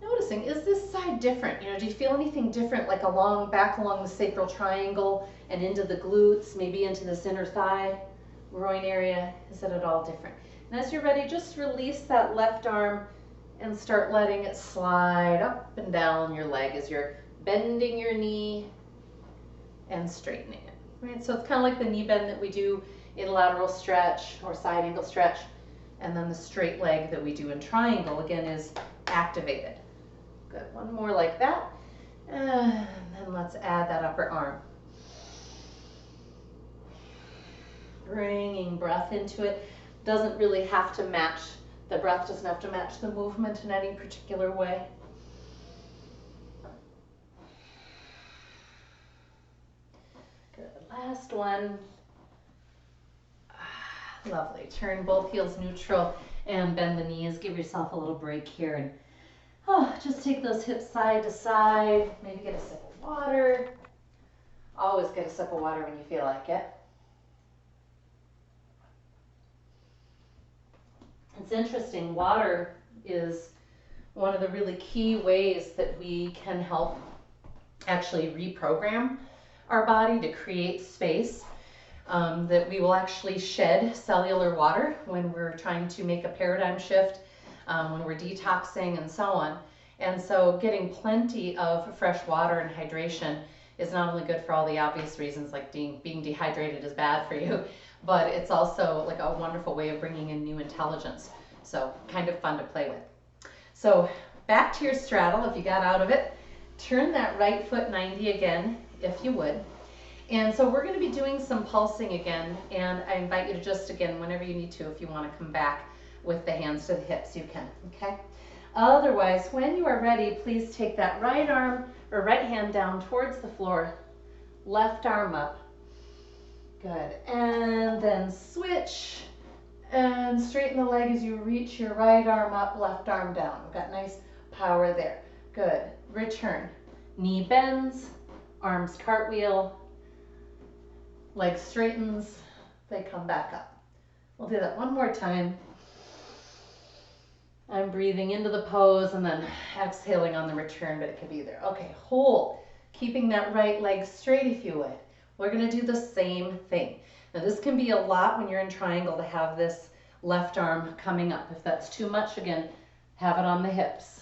S1: noticing, is this side different? You know, do you feel anything different, like back along the sacral triangle and into the glutes, maybe into this inner thigh, groin area? Is it at all different? And as you're ready, just release that left arm and start letting it slide up and down your leg as you're bending your knee and straightening it. Right? So it's kind of like the knee bend that we do in lateral stretch or side angle stretch, and then the straight leg that we do in triangle, again, is activated. Good, one more like that, and then let's add that upper arm. Bringing breath into it. Doesn't really have to match, the breath doesn't have to match the movement in any particular way. Good, last one. Lovely, turn both heels neutral and bend the knees. Give yourself a little break here and just take those hips side to side. Maybe get a sip of water. Always get a sip of water when you feel like it. It's interesting, water is one of the really key ways that we can help actually reprogram our body to create space, that we will actually shed cellular water when we're trying to make a paradigm shift, when we're detoxing and so on. And so getting plenty of fresh water and hydration is not only good for all the obvious reasons, like being dehydrated is bad for you, but it's also like a wonderful way of bringing in new intelligence. So kind of fun to play with. So back to your straddle, if you got out of it, turn that right foot 90 again, if you would. And so we're going to be doing some pulsing again, and I invite you to just, again, whenever you need to, if you want to come back with the hands to the hips, you can, okay? Otherwise, when you are ready, please take that right arm or right hand down towards the floor, left arm up. Good, and then switch and straighten the leg as you reach your right arm up, left arm down. We've got nice power there. Good, return. Knee bends, arms cartwheel, leg straightens, they come back up. We'll do that one more time. I'm breathing into the pose and then exhaling on the return, but it could be there. Okay, hold. keeping that right leg straight if you would. We're gonna do the same thing. Now this can be a lot when you're in triangle to have this left arm coming up. If that's too much, again, have it on the hips.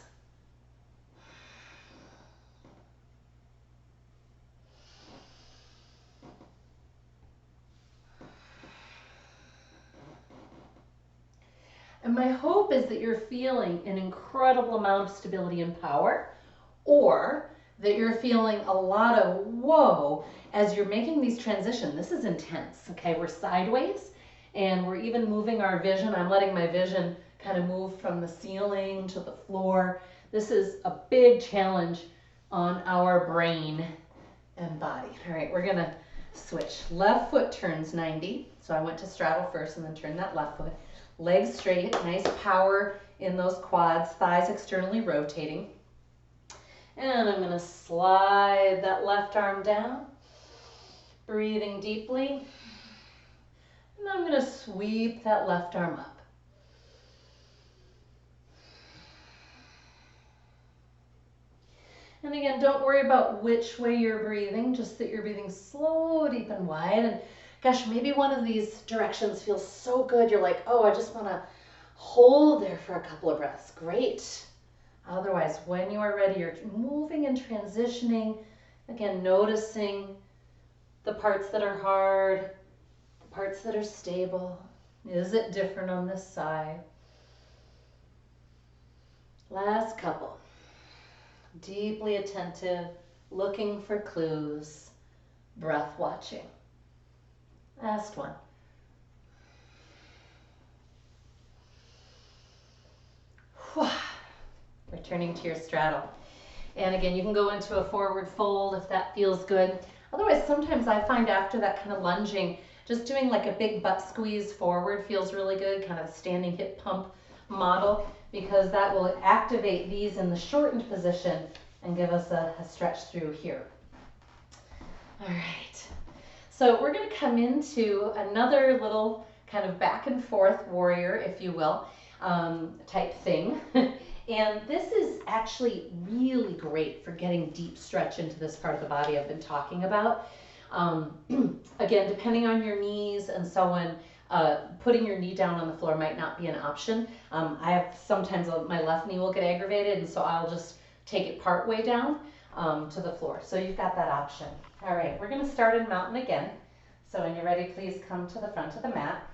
S1: And my hope is that you're feeling an incredible amount of stability and power, or that you're feeling a lot of whoa as you're making these transitions. This is intense, okay? We're sideways and we're even moving our vision. I'm letting my vision kind of move from the ceiling to the floor. This is a big challenge on our brain and body. All right, we're gonna switch. Left foot turns 90. So I went to straddle first and then turn that left foot. Legs straight, nice power in those quads, thighs externally rotating. And I'm gonna slide that left arm down, breathing deeply. And I'm gonna sweep that left arm up. And again, don't worry about which way you're breathing, just that you're breathing slow, deep, and wide. And gosh, maybe one of these directions feels so good, you're like, oh, I just wanna hold there for a couple of breaths. Great. Otherwise, when you are ready, you're moving and transitioning. Again, noticing the parts that are hard, the parts that are stable. Is it different on this side? Last couple. Deeply attentive, looking for clues, breath watching. Last one. Returning to your straddle. And again, you can go into a forward fold if that feels good. Otherwise, sometimes I find after that kind of lunging, just doing like a big butt squeeze forward feels really good, kind of a standing hip pump model, because that will activate these in the shortened position and give us a stretch through here. All right, so we're gonna come into another little kind of back and forth warrior, if you will, type thing. And this is actually really great for getting deep stretch into this part of the body I've been talking about. Again, depending on your knees and so on, putting your knee down on the floor might not be an option. I have sometimes my left knee will get aggravated, and so I'll just take it part way down to the floor. So you've got that option. All right, we're gonna start in mountain again. So when you're ready, please come to the front of the mat.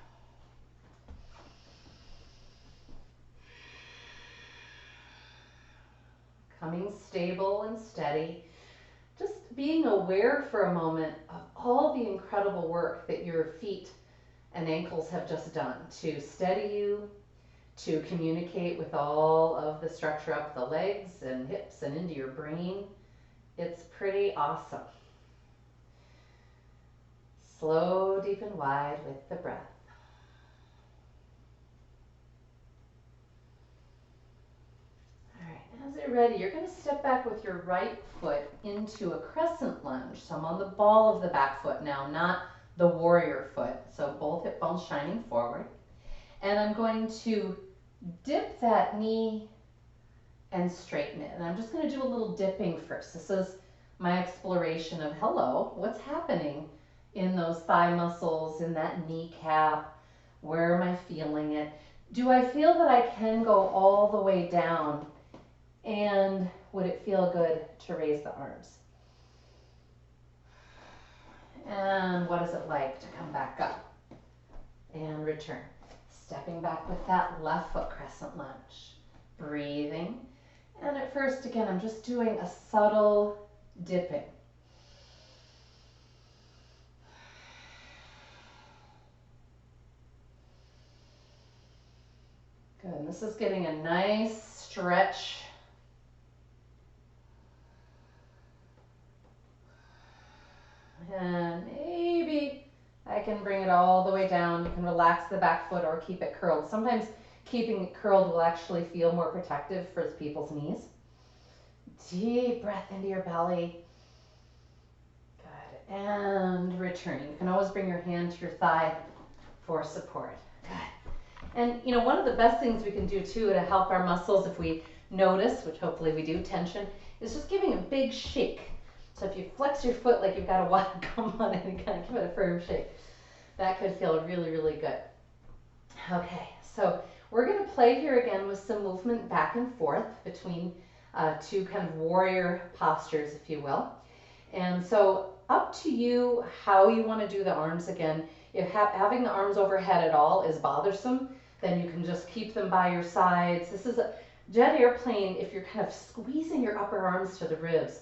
S1: Coming stable and steady. Just being aware for a moment of all the incredible work that your feet and ankles have just done to steady you, to communicate with all of the structure up the legs and hips and into your brain. It's pretty awesome. Slow, deep, and wide with the breath. All right, as you're ready, you're going to step back with your right foot into a crescent lunge. So I'm on the ball of the back foot now, not the warrior foot. So both hip bones shining forward. And I'm going to dip that knee and straighten it. And I'm just going to do a little dipping first. This is my exploration of, hello, what's happening in those thigh muscles, in that kneecap? Where am I feeling it? Do I feel that I can go all the way down? And would it feel good to raise the arms? And what is it like to come back up and return? Stepping back with that left foot crescent lunge. Breathing. And at first, again, I'm just doing a subtle dipping. Good, and this is getting a nice stretch. And maybe I can bring it all the way down. You can relax the back foot or keep it curled. Sometimes keeping it curled will actually feel more protective for people's knees. Deep breath into your belly. Good, and returning. You can always bring your hand to your thigh for support. Good. And you know, one of the best things we can do too to help our muscles, if we notice, which hopefully we do, tension, is just giving a big shake.
S2: So if you flex your foot like you've got a water gum on it and kind of give it a firm shake, that could feel really, really good. Okay, so we're going to play here again with some movement back and forth between two kind of warrior postures, if you will. And so up to you how you want to do the arms again. If having the arms overhead at all is bothersome, then you can just keep them by your sides. This is a jet airplane. If you're kind of squeezing your upper arms to the ribs,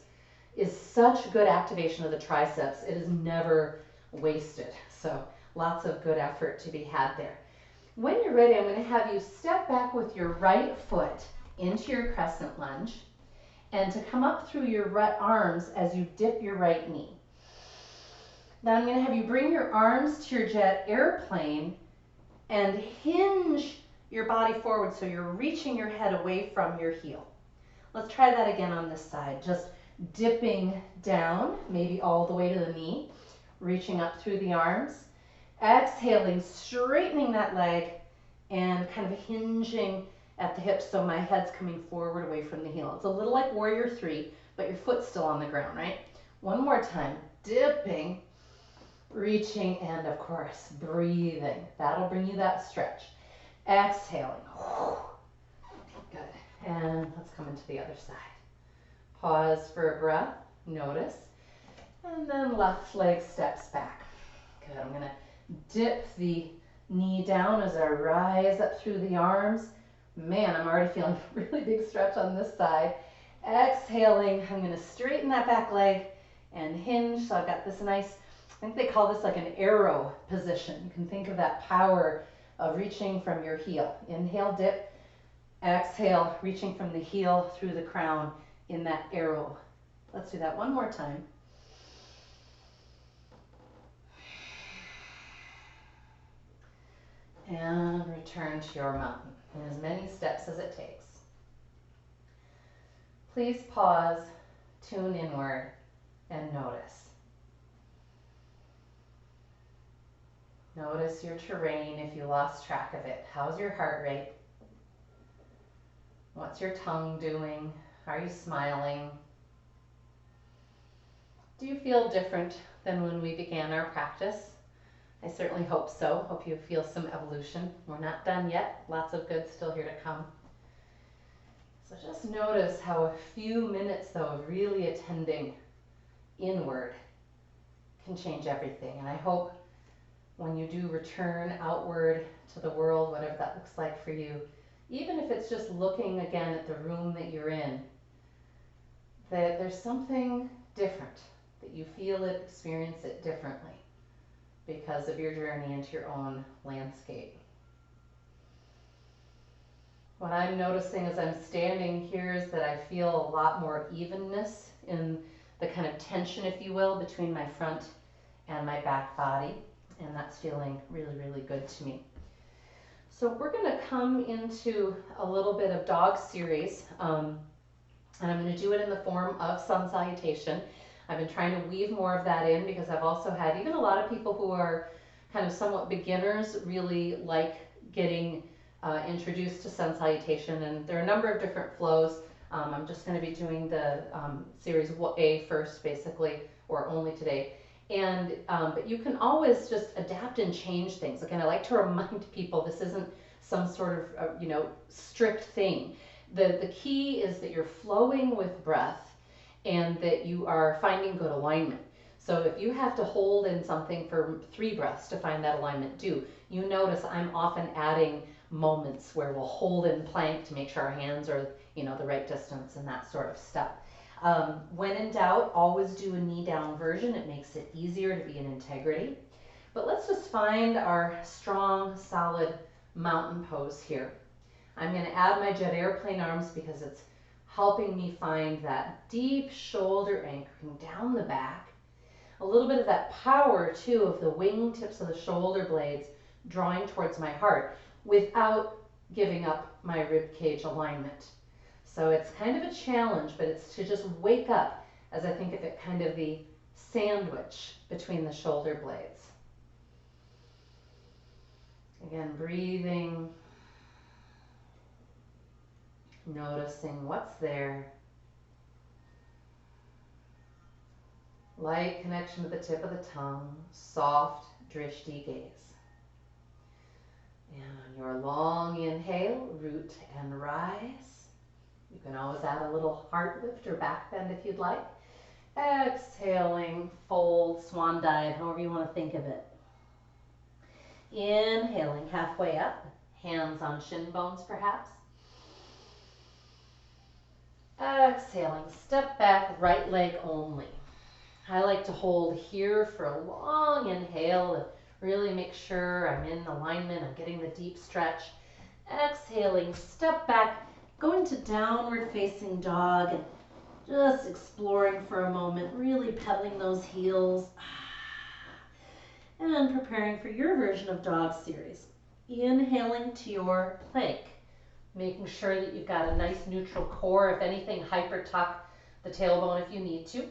S2: is such good activation of the triceps. It is never wasted. So lots of good effort to be had there. When you're ready, I'm going to have you step back with your right foot into your crescent lunge and to come up through your right arms as you dip your right knee. Now I'm going to have you bring your arms to your jet airplane and hinge your body forward so you're reaching your head away from your heel. Let's try that again on this side. Just dipping down, maybe all the way to the knee, reaching up through the arms. Exhaling, straightening that leg and kind of hinging at the hips so my head's coming forward away from the heel. It's a little like warrior 3, but your foot's still on the ground, right? One more time, dipping, reaching, and of course, breathing. That'll bring you that stretch. Exhaling. Good. And let's come into the other side. Pause for a breath, notice, and then left leg steps back. Good, I'm gonna dip the knee down as I rise up through the arms. Man, I'm already feeling a really big stretch on this side. Exhaling, I'm gonna straighten that back leg and hinge. So I've got this nice, I think they call this like an arrow position. You can think of that power of reaching from your heel. Inhale, dip. Exhale, reaching from the heel through the crown in that arrow. Let's do that one more time. And return to your mountain in as many steps as it takes. Please pause, tune inward, and notice. Notice your terrain if you lost track of it. How's your heart rate? What's your tongue doing? Are you smiling? Do you feel different than when we began our practice? I certainly hope so. Hope you feel some evolution. We're not done yet. Lots of good still here to come. So just notice how a few minutes though of really attending inward can change everything. And I hope when you do return outward to the world, whatever that looks like for you, even if it's just looking again at the room that you're in, that there's something different, that you feel it, experience it differently because of your journey into your own landscape. What I'm noticing as I'm standing here is that I feel a lot more evenness in the kind of tension, if you will, between my front and my back body, and that's feeling really, really good to me. So we're going to come into a little bit of dog series, and I'm going to do it in the form of sun salutation. I've been trying to weave more of that in because I've also had even a lot of people who are kind of somewhat beginners really like getting introduced to sun salutation, and there are a number of different flows. I'm just going to be doing the series A first basically, or only today. And but you can always just adapt and change things. Again, I like to remind people this isn't some sort of strict thing. The key is that you're flowing with breath and that you are finding good alignment. So if you have to hold in something for 3 breaths to find that alignment, you notice I'm often adding moments where we'll hold in plank to make sure our hands are the right distance and that sort of stuff. When in doubt, always do a knee down version. It makes it easier to be in integrity. But let's just find our strong, solid mountain pose here. I'm going to add my jet airplane arms because it's helping me find that deep shoulder anchoring down the back. A little bit of that power too of the wing tips of the shoulder blades drawing towards my heart without giving up my rib cage alignment. So it's kind of a challenge, but it's to just wake up, as I think of it, kind of the sandwich between the shoulder blades. Again, breathing, noticing what's there. Light connection to the tip of the tongue, soft drishti gaze. And on your long inhale, root and rise. You can always add a little heart lift or back bend if you'd like. Exhaling, fold, swan dive, however you want to think of it. Inhaling halfway up, hands on shin bones perhaps. Exhaling, step back, right leg only. I like to hold here for a long inhale to really make sure I'm in alignment, I'm getting the deep stretch. Exhaling, step back, go into downward facing dog and just exploring for a moment, really pedaling those heels and preparing for your version of dog series. Inhaling to your plank, making sure that you've got a nice neutral core. If anything, hyper tuck the tailbone if you need to.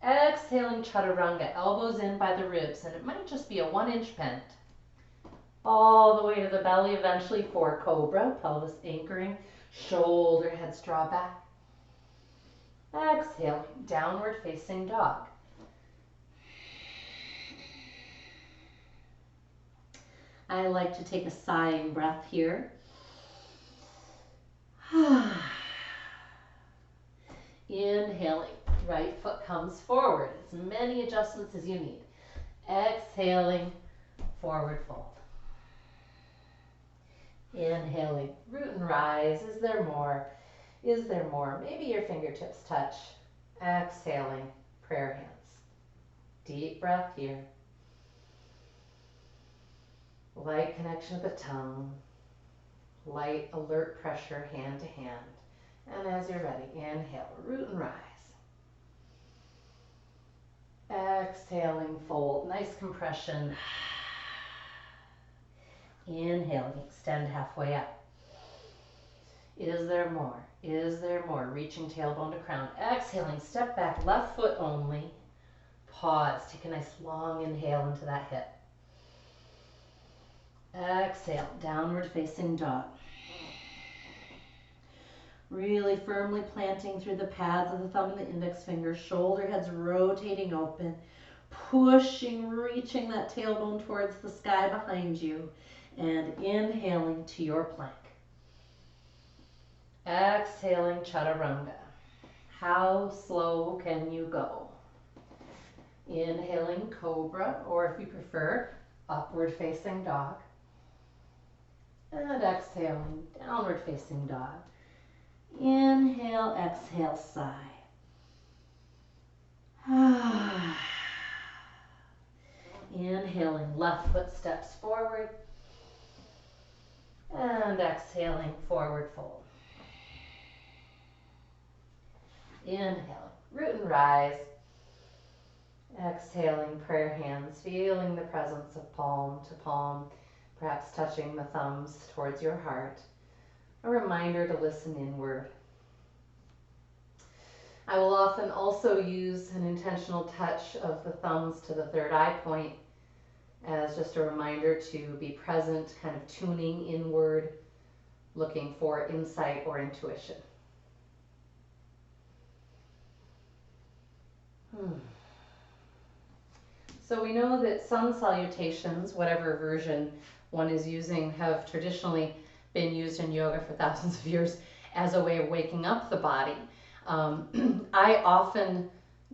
S2: Exhaling, chaturanga, elbows in by the ribs, and it might just be a 1-inch bend. All the way to the belly, eventually for cobra, pelvis anchoring, shoulder heads draw back. Exhale, downward facing dog. I like to take a sighing breath here. Inhaling, right foot comes forward. As many adjustments as you need. Exhaling, forward fold. Inhaling, root and rise. Is there more? Is there more? Maybe your fingertips touch. Exhaling, prayer hands. Deep breath here. Light connection to the tongue. Light, alert pressure, hand to hand. And as you're ready, inhale, root and rise. Exhaling, fold. Nice compression. Inhaling, extend halfway up. Is there more? Is there more? Reaching tailbone to crown. Exhaling, step back, left foot only. Pause, take a nice long inhale into that hip. Exhale, downward facing dog. Really firmly planting through the pads of the thumb and the index finger, shoulder heads rotating open, pushing, reaching that tailbone towards the sky behind you, and inhaling to your plank. Exhaling, chaturanga. How slow can you go? Inhaling, cobra, or if you prefer, upward facing dog. And exhaling, downward facing dog. Inhale, exhale, sigh. Inhaling, left foot steps forward. And exhaling, forward fold. Inhaling, root and rise. Exhaling, prayer hands, feeling the presence of palm to palm, perhaps touching the thumbs towards your heart. A reminder to listen inward. I will often also use an intentional touch of the thumbs to the third eye point as just a reminder to be present, kind of tuning inward, looking for insight or intuition. So we know that sun salutations, whatever version one is using, have traditionally been used in yoga for thousands of years as a way of waking up the body. I often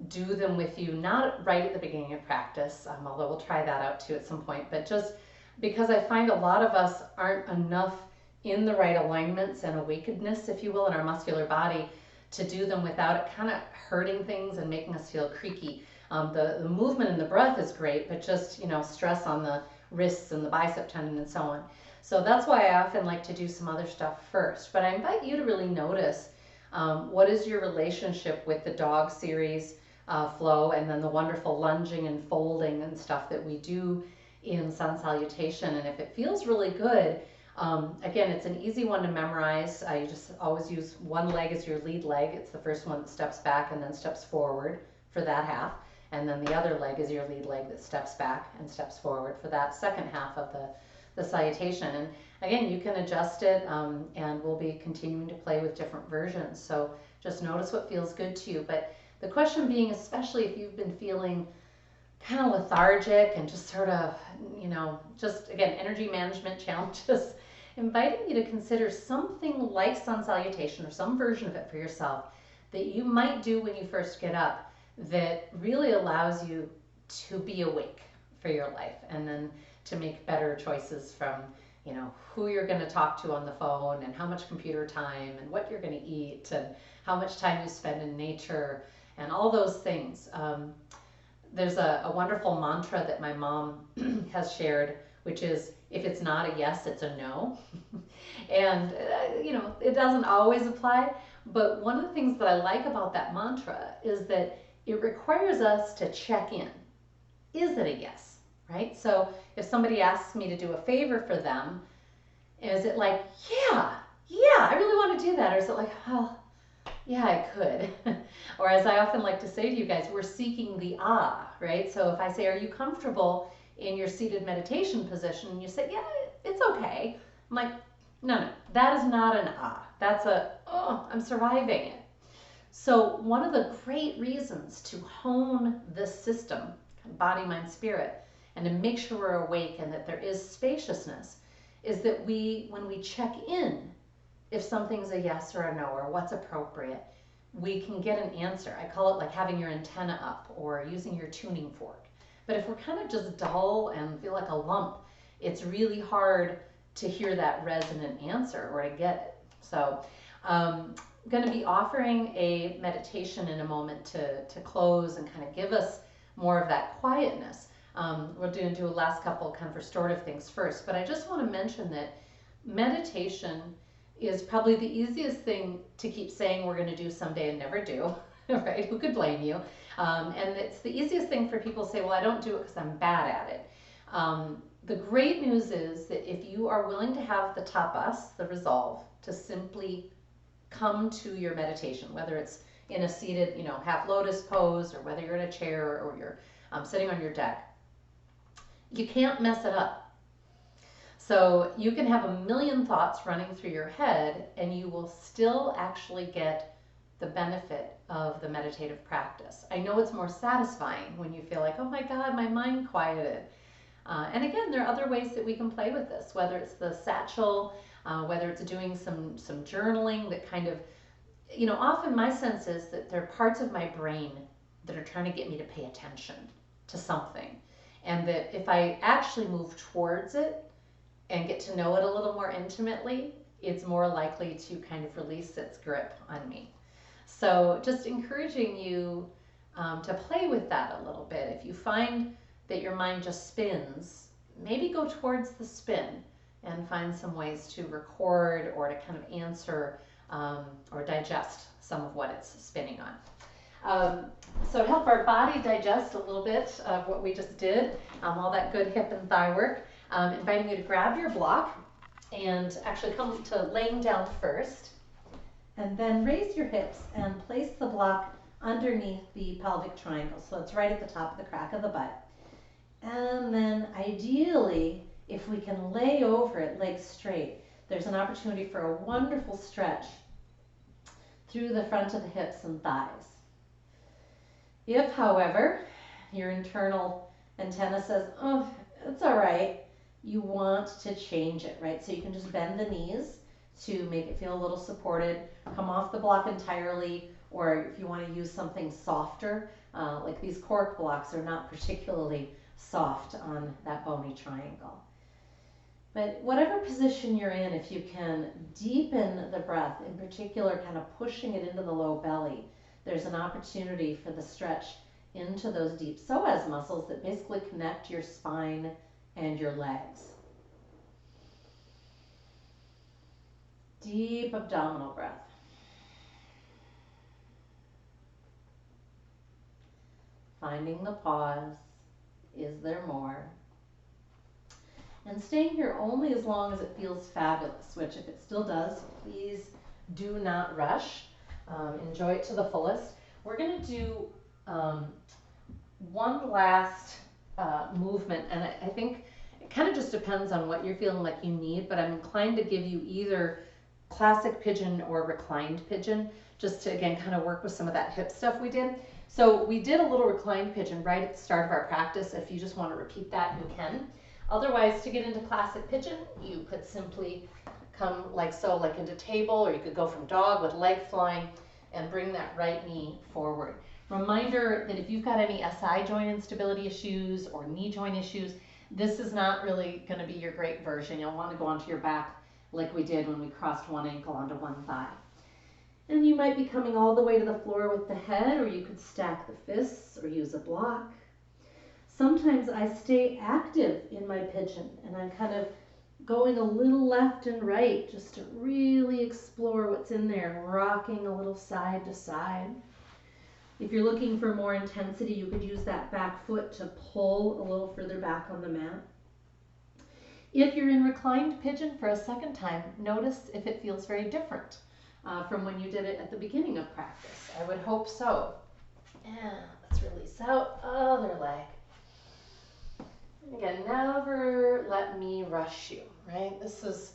S2: do them with you, not right at the beginning of practice, although we'll try that out too at some point, but just because I find a lot of us aren't enough in the right alignments and awakenedness, if you will, in our muscular body to do them without it kind of hurting things and making us feel creaky. The movement and the breath is great, but just, stress on the wrists and the bicep tendon and so on. So that's why I often like to do some other stuff first. But I invite you to really notice what is your relationship with the dog series flow, and then the wonderful lunging and folding and stuff that we do in sun salutation. And if it feels really good, again, it's an easy one to memorize. I just always use one leg as your lead leg. It's the first one that steps back and then steps forward for that half. And then the other leg is your lead leg that steps back and steps forward for that second half of the salutation. And again, you can adjust it, and we'll be continuing to play with different versions. So just notice what feels good to you. But
S1: The question being, especially if you've been feeling kind of lethargic and just sort of, just again, energy management challenges, inviting you to consider something like sun salutation or some version of it for yourself that you might do when you first get up that really allows you to be awake for your life and then to make better choices from who you're going to talk to on the phone and how much computer time and what you're going to eat and how much time you spend in nature and all those things. There's a wonderful mantra that my mom has shared, which is, if it's not a yes, it's a no. And, it doesn't always apply, but one of the things that I like about that mantra is that it requires us to check in. Is it a yes, right? So if somebody asks me to do a favor for them, is it like, yeah, I really want to do that? Or is it like, well, yeah, I could. Or as I often like to say to you guys, we're seeking the right? So if I say, are you comfortable in your seated meditation position? And you say, yeah, it's okay. I'm like, no, that is not an That's I'm surviving it. So one of the great reasons to hone this system, body, mind, spirit, and to make sure we're awake and that there is spaciousness, is that when we check in, if something's a yes or a no or what's appropriate, we can get an answer. I call it like having your antenna up or using your tuning fork. But if we're kind of just dull and feel like a lump, it's really hard to hear that resonant answer or to get it. So I'm going to be offering a meditation in a moment to close and kind of give us more of that quietness. We're going to do a last couple kind of restorative things first, but I just want to mention that meditation is probably the easiest thing to keep saying we're going to do someday and never do, right? Who could blame you? And it's the easiest thing for people to say, well, I don't do it because I'm bad at it. The great news is that if you are willing to have the tapas, the resolve, to simply come to your meditation, whether it's in a seated, half lotus pose, or whether you're in a chair or you're sitting on your deck, you can't mess it up. So you can have a million thoughts running through your head and you will still actually get the benefit of the meditative practice. I know it's more satisfying when you feel like, oh my God, my mind quieted. And again, there are other ways that we can play with this, whether it's the satchel, whether it's doing some journaling that kind of, often my sense is that there are parts of my brain that are trying to get me to pay attention to something. And that if I actually move towards it, and get to know it a little more intimately, it's more likely to kind of release its grip on me. So just encouraging you to play with that a little bit. If you find that your mind just spins, maybe go towards the spin and find some ways to record or to kind of answer or digest some of what it's spinning on. So to help our body digest a little bit of what we just did, all that good hip and thigh work, inviting you to grab your block and actually come to laying down first. And then raise your hips and place the block underneath the pelvic triangle. So it's right at the top of the crack of the butt. And then ideally, if we can lay over it, legs straight, there's an opportunity for a wonderful stretch through the front of the hips and thighs. If, however, your internal antenna says, oh, it's all right, you want to change it, right? So you can just bend the knees to make it feel a little supported, come off the block entirely, or if you want to use something softer, like these cork blocks are not particularly soft on that bony triangle. But whatever position you're in, if you can deepen the breath, in particular kind of pushing it into the low belly, there's an opportunity for the stretch into those deep psoas muscles that basically connect your spine and your legs. Deep abdominal breath. Finding the pause. Is there more? And staying here only as long as it feels fabulous, which if it still does, please do not rush. Enjoy it to the fullest. We're going to do one last movement, and I think it kind of just depends on what you're feeling like you need, but I'm inclined to give you either classic pigeon or reclined pigeon, just to again kind of work with some of that hip stuff we did. So we did a little reclined pigeon right at the start of our practice. If you just want to repeat that, you can. Otherwise, to get into classic pigeon, you could simply come like so, like into table, or you could go from dog with leg flying and bring that right knee forward. Reminder that if you've got any SI joint instability issues or knee joint issues, this is not really going to be your great version. You'll want to go onto your back like we did when we crossed one ankle onto one thigh. And you might be coming all the way to the floor with the head, or you could stack the fists or use a block. Sometimes I stay active in my pigeon and I'm kind of going a little left and right just to really explore what's in there, rocking a little side to side. If you're looking for more intensity, you could use that back foot to pull a little further back on the mat. If you're in reclined pigeon for a second time, notice if it feels very different from when you did it at the beginning of practice. I would hope so. And let's release out, other leg. Again, never let me rush you, right? This is,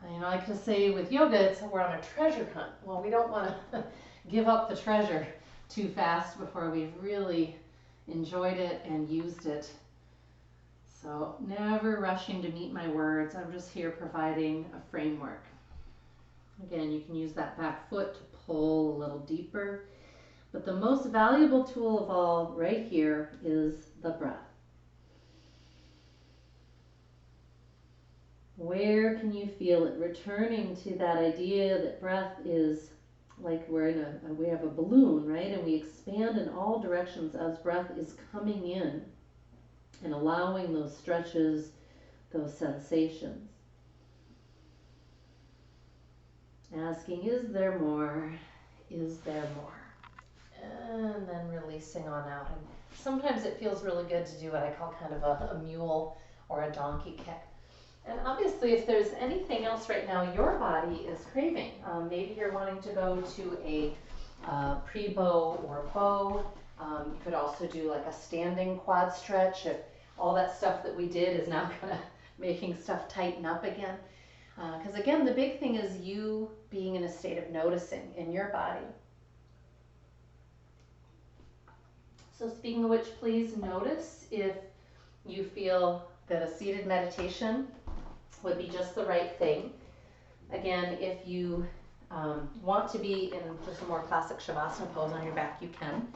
S1: I like to say with yoga, we're on a treasure hunt. Well, we don't want to give up the treasure too fast before we've really enjoyed it and used it. So never rushing to meet my words. I'm just here providing a framework. Again, you can use that back foot to pull a little deeper. But the most valuable tool of all right here is the breath. Where can you feel it? Returning to that idea that breath is like we have a balloon, right? And we expand in all directions as breath is coming in and allowing those stretches, those sensations. Asking, is there more? Is there more? And then releasing on out. And sometimes it feels really good to do what I call kind of a mule or a donkey kick. And obviously, if there's anything else right now your body is craving, maybe you're wanting to go to a pre-bow or bow. You could also do like a standing quad stretch if all that stuff that we did is now kind of making stuff tighten up again. Because again, the big thing is you being in a state of noticing in your body. So speaking of which, please notice if you feel that a seated meditation would be just the right thing. Again, if you want to be in just a more classic Shavasana pose on your back, you can.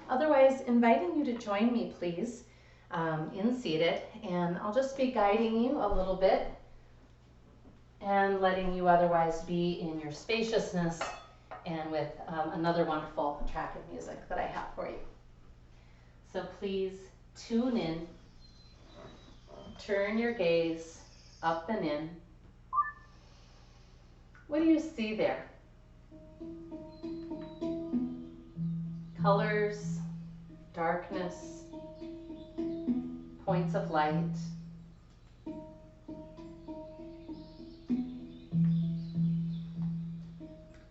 S1: Otherwise, inviting you to join me, please, in seated, and I'll just be guiding you a little bit and letting you otherwise be in your spaciousness and with another wonderful track of music that I have for you. So please tune in, turn your gaze up and in. What do you see there? Colors, darkness, points of light.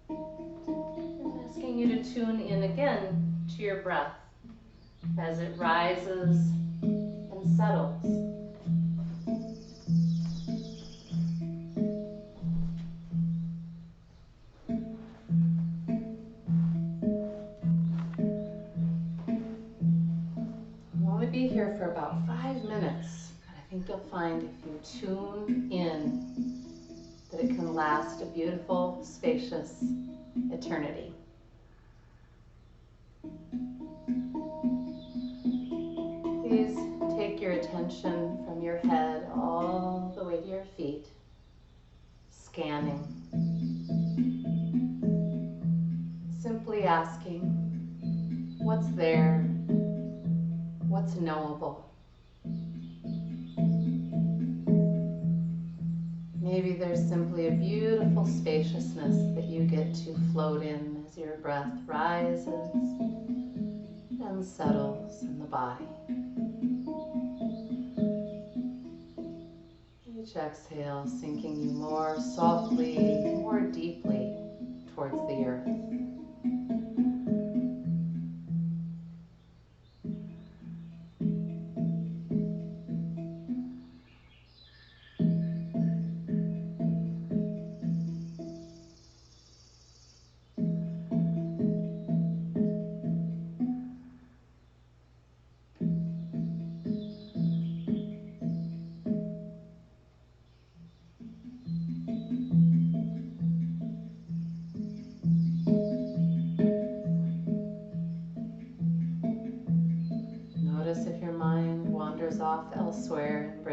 S1: I'm asking you to tune in again to your breath as it rises and settles. Be here for about 5 minutes, but I think you'll find if you tune in that it can last a beautiful, spacious eternity. Please take your attention from your head all the way to your feet, scanning, simply asking, what's there? What's knowable? Maybe there's simply a beautiful spaciousness that you get to float in as your breath rises and settles in the body. Each exhale sinking you more softly, more deeply towards the earth.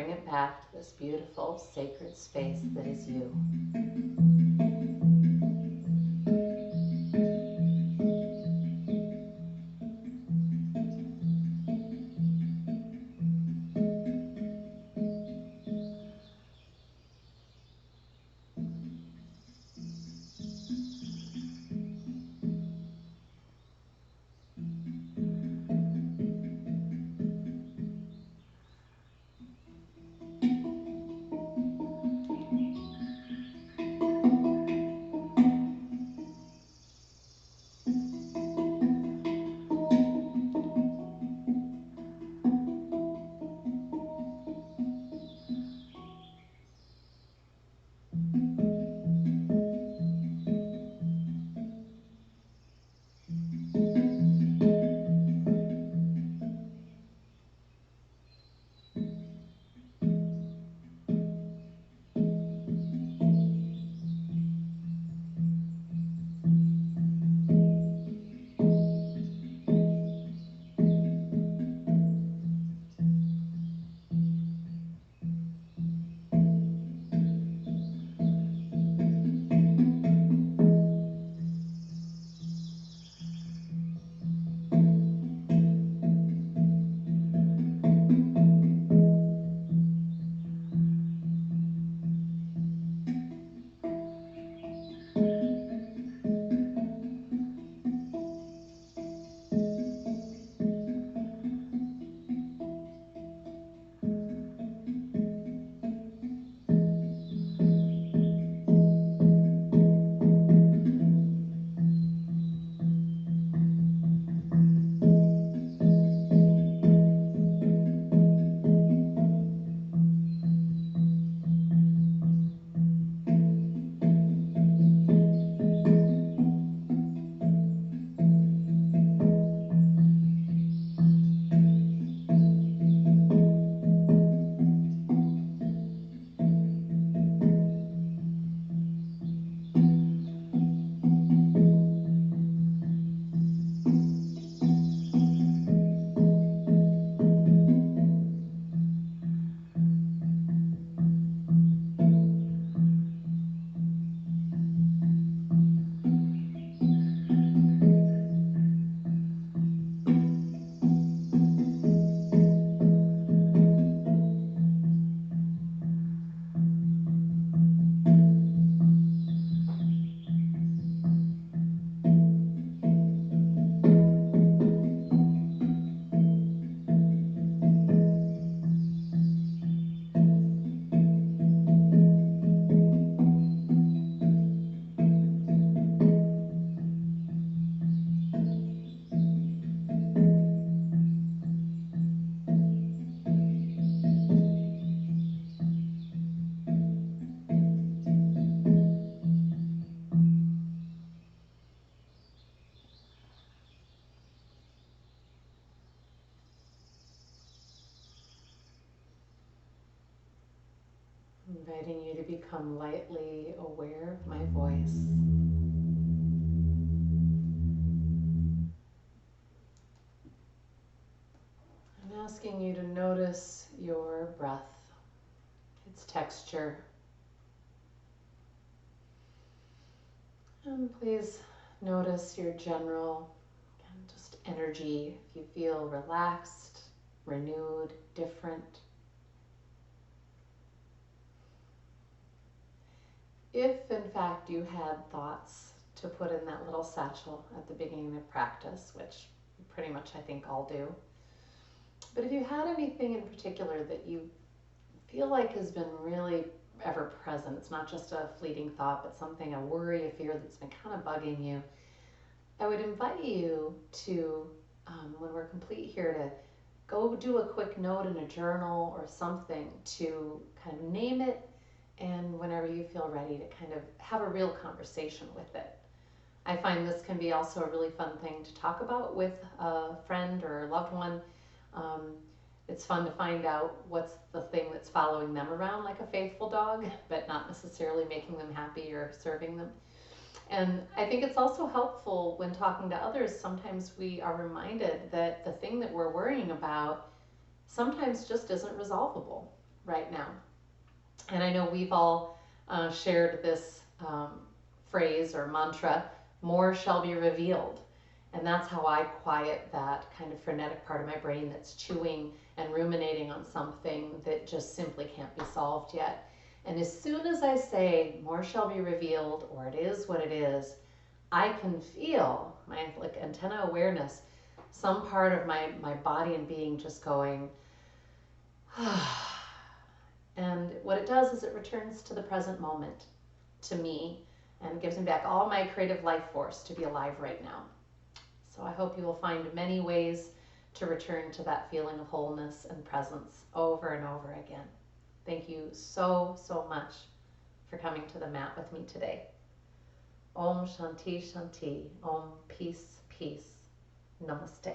S2: bring it back to this beautiful sacred space that is you. Inviting you to become lightly aware of my voice. I'm asking you to notice your breath, its texture. And please notice your general just energy. If you feel relaxed, renewed, different. If in fact you had thoughts to put in that little satchel at the beginning of practice, which pretty much I think all do, but if you had anything in particular that you feel like has been really ever present, it's not just a fleeting thought, but something, a worry, a fear that's been kind of bugging you, I would invite you to, when we're complete here, to go do a quick note in a journal or something to kind of name it, and whenever you feel ready to kind of have a real conversation with it. I find this can be also a really fun thing to talk about with a friend or a loved one. It's fun to find out what's the thing that's following them around like a faithful dog, but not necessarily making them happy or serving them. And I think it's also helpful when talking to others, sometimes we are reminded that the thing that we're worrying about sometimes just isn't resolvable.
S1: right now. And I know we've all shared this phrase or mantra, more shall be revealed. And that's how I quiet that kind of frenetic part of my brain that's chewing and ruminating on something that just simply can't be solved yet. And as soon as I say, more shall be revealed, or it is what it is, I can feel my like antenna awareness, some part of my body and being just going, and what it does is it returns to the present moment, to me, and gives me back all my creative life force to be alive right now. So I hope you will find many ways to return to that feeling of wholeness and presence over and over again. Thank you so, so much for coming to the mat with me today. Om Shanti Shanti. Om Peace, Peace. Namaste.